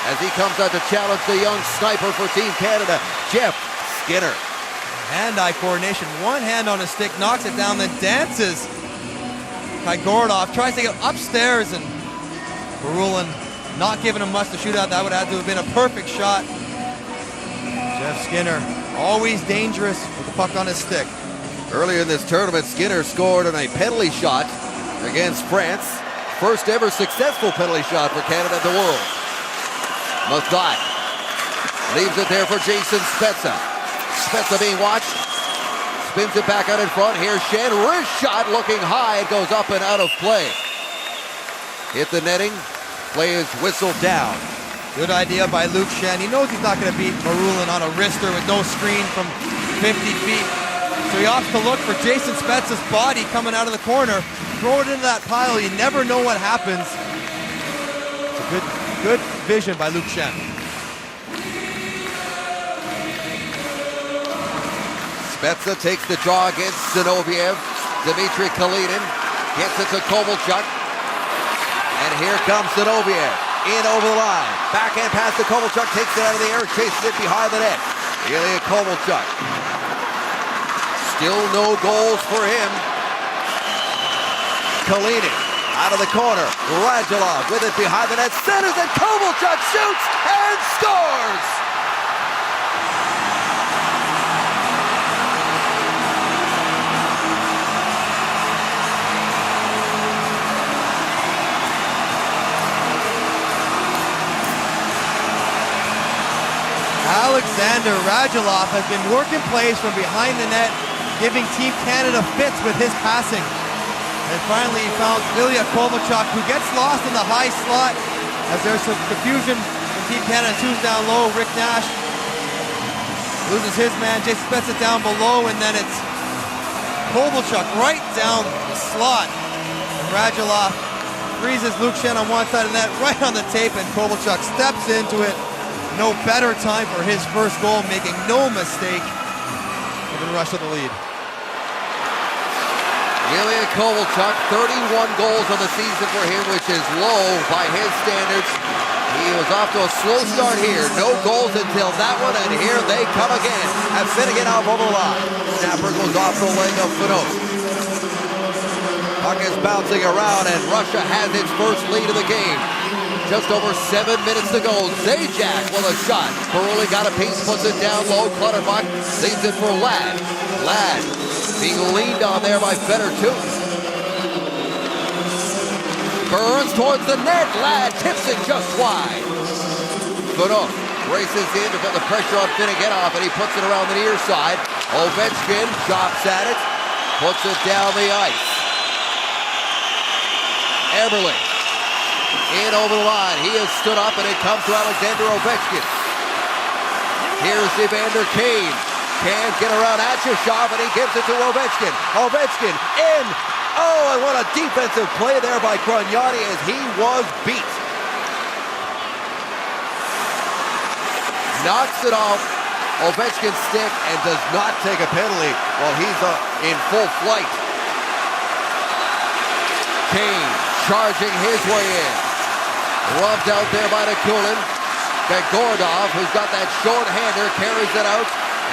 as he comes out to challenge the young sniper for Team Canada, Jeff Skinner. Hand-eye coordination, one hand on a stick, knocks it down, then dances. Kaigorodov tries to get upstairs, and Verulin not giving him much to shoot at. That would have to have been a perfect shot. Jeff Skinner, always dangerous with the puck on his stick. Earlier in this tournament, Skinner scored on a penalty shot against France. First ever successful penalty shot for Canada at the World. Methot leaves it there for Jason Spezza. Spezza being watched. Spins it back out in front. Here's Shen. Wrist shot looking high. It goes up and out of play. Hit the netting. Play is whistled down. Good idea by Luke Shen. He knows he's not going to beat Verulin on a wrister with no screen from 50 feet. So he opts to look for Jason Spezza's body coming out of the corner. Throw it into that pile. You never know what happens. It's a good vision by Luke Shen. Spezza takes the draw against Zinoviev. Dmitry Kalinin gets it to Kovalchuk. And here comes Zinoviev. In over the line. Backhand pass to Kovalchuk. Takes it out of the air. Chases it behind the net. Ilya Kovalchuk. Still no goals for him. Kalinin out of the corner. Radulov with it behind the net. Centers, and Kovalchuk shoots and scores! Alexander Alexander Radulov has been working plays from behind the net, giving Team Canada fits with his passing. And finally he found Ilya Kovalchuk, who gets lost in the high slot as there's some confusion from Team Canada. Two's down low. Rick Nash loses his man. Jason Spets it down below, and then it's Kovalchuk right down the slot. And Radulov freezes Luke Shen on one side of the net, right on the tape, and Kovalchuk steps into it. No better time for his first goal, making no mistake, giving Russia the lead. Ilya Kovalchuk, 31 goals on the season for him, which is low by his standards. He was off to a slow start here. No goals until that one, and here they come again. And Finnegan off over the line. Snapper goes off the leg of Finot. Puck is bouncing around, and Russia has its first lead of the game. Just over 7 minutes to go. Zajac with a shot. Baruli got a piece, puts it down low. Clutterbuck leaves it for Ladd. Ladd being leaned on there by Fedor too. Burns towards the net. Ladd tips it just wide. Finot races in to put the pressure on Finneganov, and he puts it around the near side. Ovechkin chops at it, puts it down the ice. Eberle in over the line. He has stood up, and it comes to Alexander Ovechkin. Here's Evander Kane. Can't get around Atchishov, and he gives it to Ovechkin. Ovechkin in. Oh, and what a defensive play there by Grignani as he was beat. Knocks it off Ovechkin's stick and does not take a penalty while he's in full flight. Kane charging his way in. Rubbed out there by Nikulin. Begordov, who's got that short-hander, carries it out,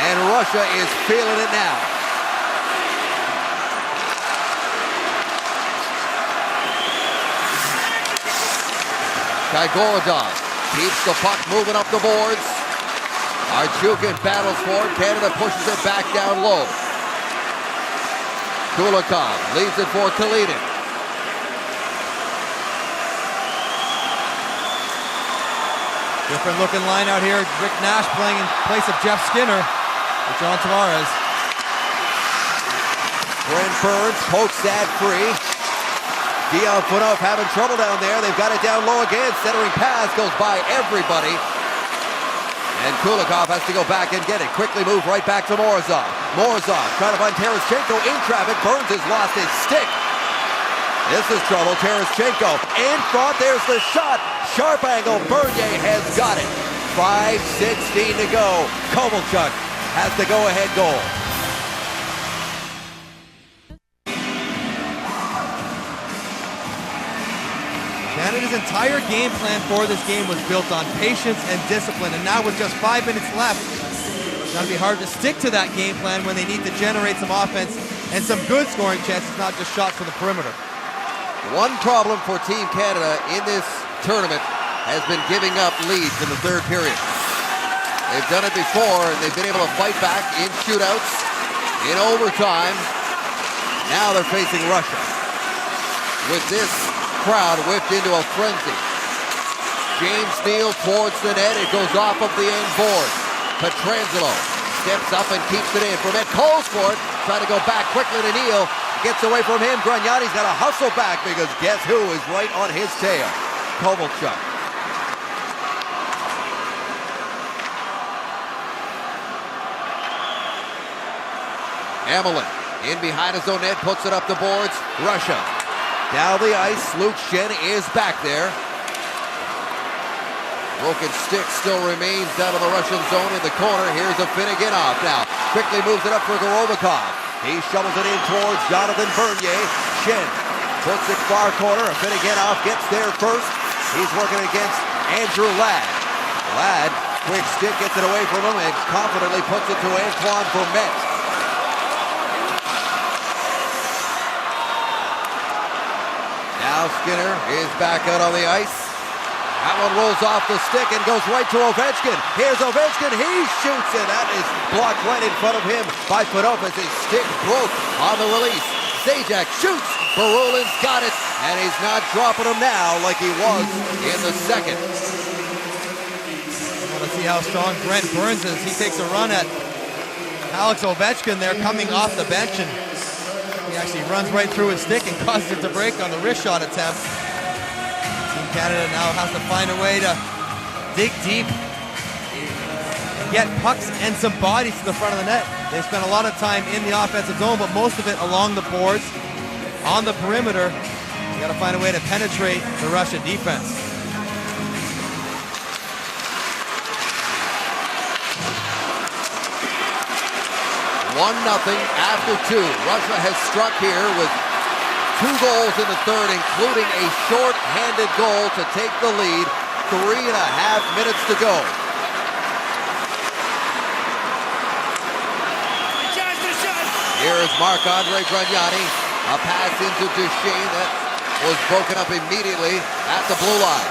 and Russia is feeling it now. Begordov keeps the puck moving up the boards. Archukin battles for it. Canada pushes it back down low. Kulikov leaves it for Kalinin. Different looking line out here. Rick Nash playing in place of Jeff Skinner with John Tavares. Brent Burns pokes that free. Dion Phaneuf having trouble down there. They've got it down low again. Centering pass goes by everybody. And Kulikov has to go back and get it. Quickly move right back to Morozov. Morozov trying to find Taraschenko in traffic. Burns has lost his stick. This is trouble. Taraschenko in front. There's the shot. Sharp angle. Bernier has got it. 5:16 to go. Kovalchuk has the go-ahead goal. Canada's entire game plan for this game was built on patience and discipline, and now with just 5 minutes left, it's going to be hard to stick to that game plan when they need to generate some offense and some good scoring chances, not just shots from the perimeter. One problem for Team Canada in this tournament has been giving up leads in the third period. They've done it before, and they've been able to fight back in shootouts, in overtime. Now they're facing Russia. With this crowd whipped into a frenzy. James Neal towards the net. It goes off of the end board. Pietrangelo steps up and keeps it in. Vermette calls for it. Trying to go back quickly to Neal. Gets away from him. Grignani's got to hustle back because guess who is right on his tail? Kovalchuk. Emelin in behind his own net, puts it up the boards. Russia down the ice. Luke Shen is back there. Broken stick still remains down in the Russian zone in the corner. Here's a Finneganov now. Quickly moves it up for Gorovikov. He shovels it in towards Jonathan Bernier. Shen puts it far corner. Finneganov gets there first. He's working against Andrew Ladd. Ladd, quick stick, gets it away from him and confidently puts it to Antoine Vermette. Now Skinner is back out on the ice. That one rolls off the stick and goes right to Ovechkin. Here's Ovechkin. He shoots it. That is blocked right in front of him by Phaneuf as his stick broke on the release. Zajac shoots. Barulin's got it, and he's not dropping him now like he was in the second. I want to see see how strong Brent Burns is. He takes a run at Alex Ovechkin there coming off the bench, and he actually runs right through his stick and causes it to break on the wrist shot attempt. Team Canada now has to find a way to dig deep and get pucks and some bodies to the front of the net. They spent a lot of time in the offensive zone, but most of it along the boards, on the perimeter. You got to find a way to penetrate the Russian defense. 1-0 after 2. Russia has struck here with 2 goals in the third, including a short-handed goal to take the lead. 3.5 minutes to go. Here is Marc-Andre Graniani. A pass into Duchesne that was broken up immediately at the blue line.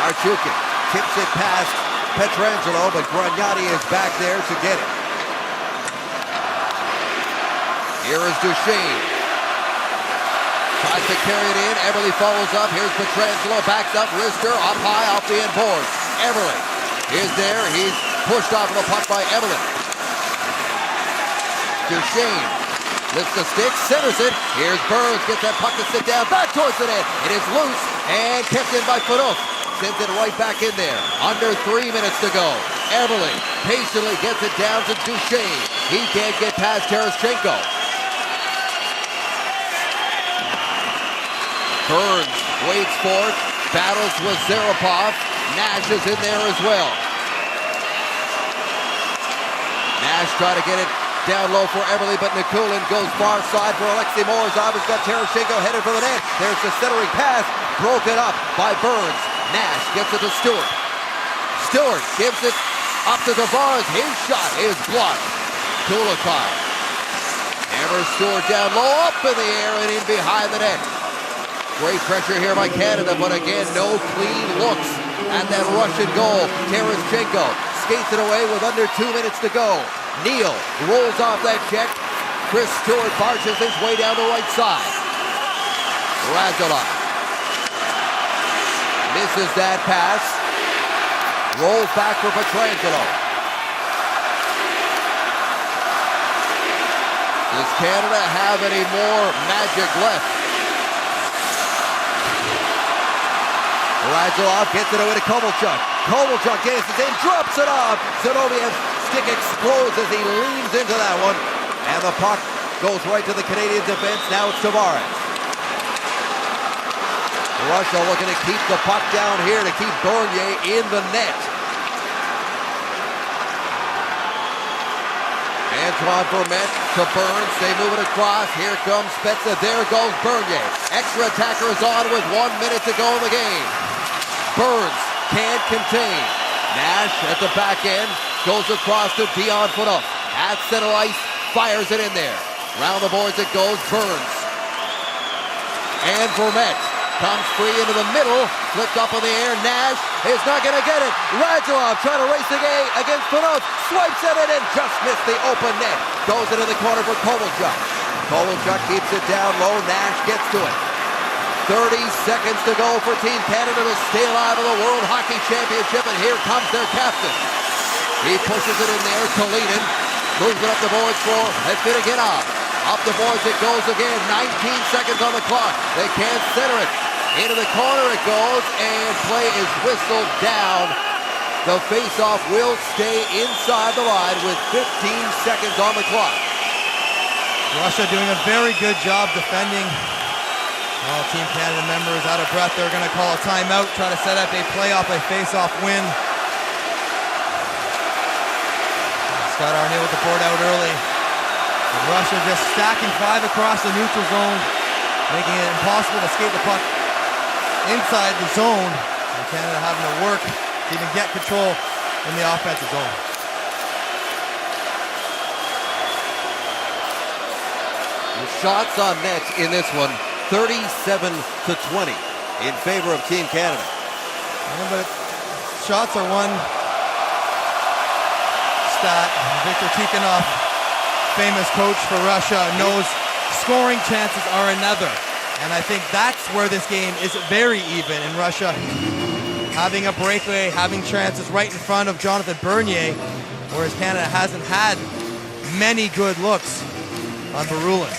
Archukin tips it past Pietrangelo, but Graniani is back there to get it. Here is Duchesne. Tries to carry it in. Everly follows up. Here's Pietrangelo. Backs up. Rister up high off the end boards. Everly is there. He's pushed off of the puck by Evelyn. Duchesne lifts the stick. Centers it. Here's Burns. Gets that puck to sit down. Back towards the net. It is loose and kept in by Fanouf. Sends it right back in there. Under 3 minutes to go. Everly patiently gets it down to Duchesne. He can't get past Taraschenko. Burns waits for it, battles with Zarapov. Nash is in there as well. Nash trying to get it down low for Everly, but Nikulin goes far side for Alexei Morozov. He's got Taraschenko headed for the net. There's the centering pass, broken up by Burns. Nash gets it to Stewart. Stewart gives it up to Tavares. His shot is blocked. Kulikov hammers Stewart down low, up in the air and in behind the net. Great pressure here by Canada, but again, no clean looks at that Russian goal. Taraschenko skates it away with under 2 minutes to go. Neal rolls off that check. Chris Stewart barges his way down the right side. Radulov misses that pass. Rolls back for Pietrangelo. Does Canada have any more magic left? Radulov gets it away to Kovalchuk. Kovalchuk dances in, drops it off. Zinoviev's stick explodes as he leans into that one. And the puck goes right to the Canadian defense. Now it's Tavares. Russia looking to keep the puck down here to keep Bernier in the net. Antoine Vermette to Burns. They move it across. Here comes Spezza. There goes Bernier. Extra attacker is on with 1 minute to go in the game. Burns can't contain. Nash at the back end goes across to Dion Phaneuf. At center ice, fires it in there. Round the boards it goes. Burns. And Vermette comes free into the middle. Flipped up in the air. Nash is not going to get it. Radulov trying to race against Phaneuf. Swipes at it and just missed the open net. Goes into the corner for Kovalchuk. Kovalchuk keeps it down low. Nash gets to it. 30 seconds to go for Team Canada to stay alive in the World Hockey Championship, and here comes their captain. He pushes it in there. Kalinin moves it up the boards for Efinogenov. Up the boards it goes again. 19 seconds on the clock. They can't center it. Into the corner it goes, and play is whistled down. The faceoff will stay inside the line with 15 seconds on the clock. Russia doing a very good job defending. All Team Canada members out of breath. They're going to call a timeout, try to set up a playoff, a face-off win. Scott Arniel with the board out early. And Russia just stacking 5 across the neutral zone, making it impossible to skate the puck inside the zone. And Canada having to work to even get control in the offensive zone. The shots on net in this one, 37-20 in favor of Team Canada. Yeah, but shots are one stat. Viktor Tikhonov, famous coach for Russia, knows scoring chances are another. And I think that's where this game is very even, and Russia having a breakaway, having chances right in front of Jonathan Bernier, whereas Canada hasn't had many good looks on Berulin.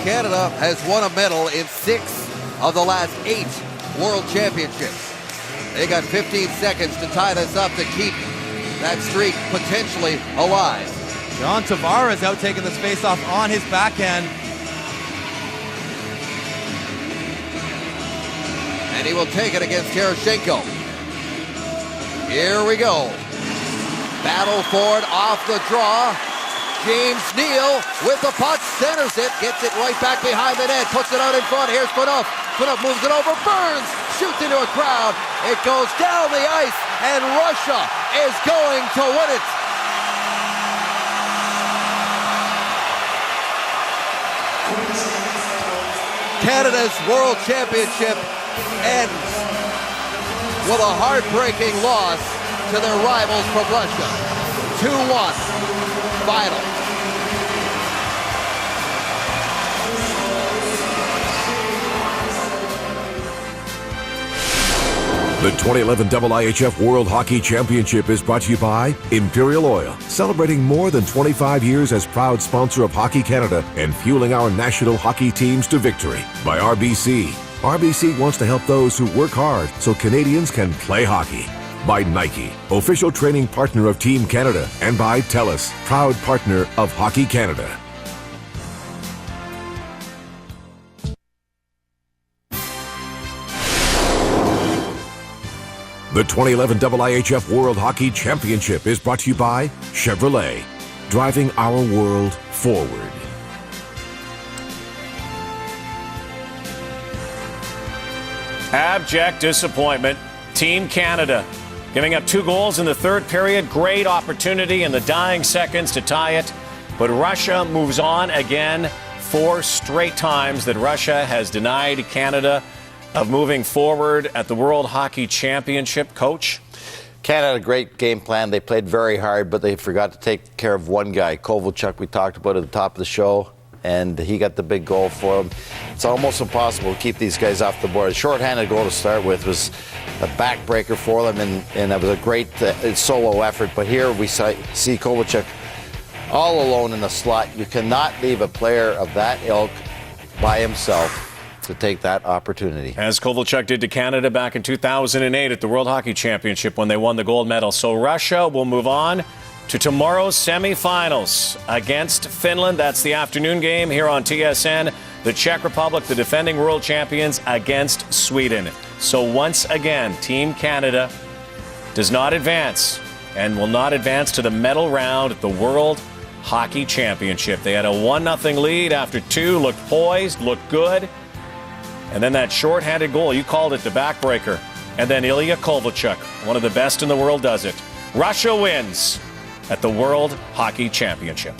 Canada has won a medal in 6 of the last 8 World Championships. They got 15 seconds to tie this up to keep that streak potentially alive. John Tavares out taking this faceoff on his backhand. And he will take it against Terashenko. Here we go. Battle for it off the draw. James Neal with the puck, centers it, gets it right back behind the net, puts it out in front. Here's Phaneuf. Phaneuf moves it over, Burns shoots into a crowd. It goes down the ice, and Russia is going to win it. Canada's World Championship ends with a heartbreaking loss to their rivals from Russia. 2-1 final. The 2011 IIHF World Hockey Championship is brought to you by Imperial Oil, celebrating more than 25 years as proud sponsor of Hockey Canada and fueling our national hockey teams to victory. By RBC. RBC wants to help those who work hard so Canadians can play hockey. By Nike, official training partner of Team Canada. And by TELUS, proud partner of Hockey Canada. The 2011 IIHF World Hockey Championship is brought to you by Chevrolet, driving our world forward. Abject disappointment. Team Canada giving up 2 goals in the third period. Great opportunity in the dying seconds to tie it. But Russia moves on again. 4 straight times that Russia has denied Canada of moving forward at the World Hockey Championship. Coach? Canada had a great game plan. They played very hard, but they forgot to take care of one guy, Kovalchuk, we talked about at the top of the show, and he got the big goal for them. It's almost impossible to keep these guys off the board. A shorthanded goal to start with was a backbreaker for them, and it was a great solo effort. But here we see Kovalchuk all alone in the slot. You cannot leave a player of that ilk by himself to take that opportunity. As Kovalchuk did to Canada back in 2008 at the World Hockey Championship when they won the gold medal. So Russia will move on to tomorrow's semifinals against Finland. That's the afternoon game here on TSN. The Czech Republic, the defending world champions, against Sweden. So once again, Team Canada does not advance and will not advance to the medal round at the World Hockey Championship. They had a 1-0 lead after 2, looked poised, looked good. And then that shorthanded goal, you called it the backbreaker. And then Ilya Kovalchuk, one of the best in the world, does it. Russia wins at the World Hockey Championship.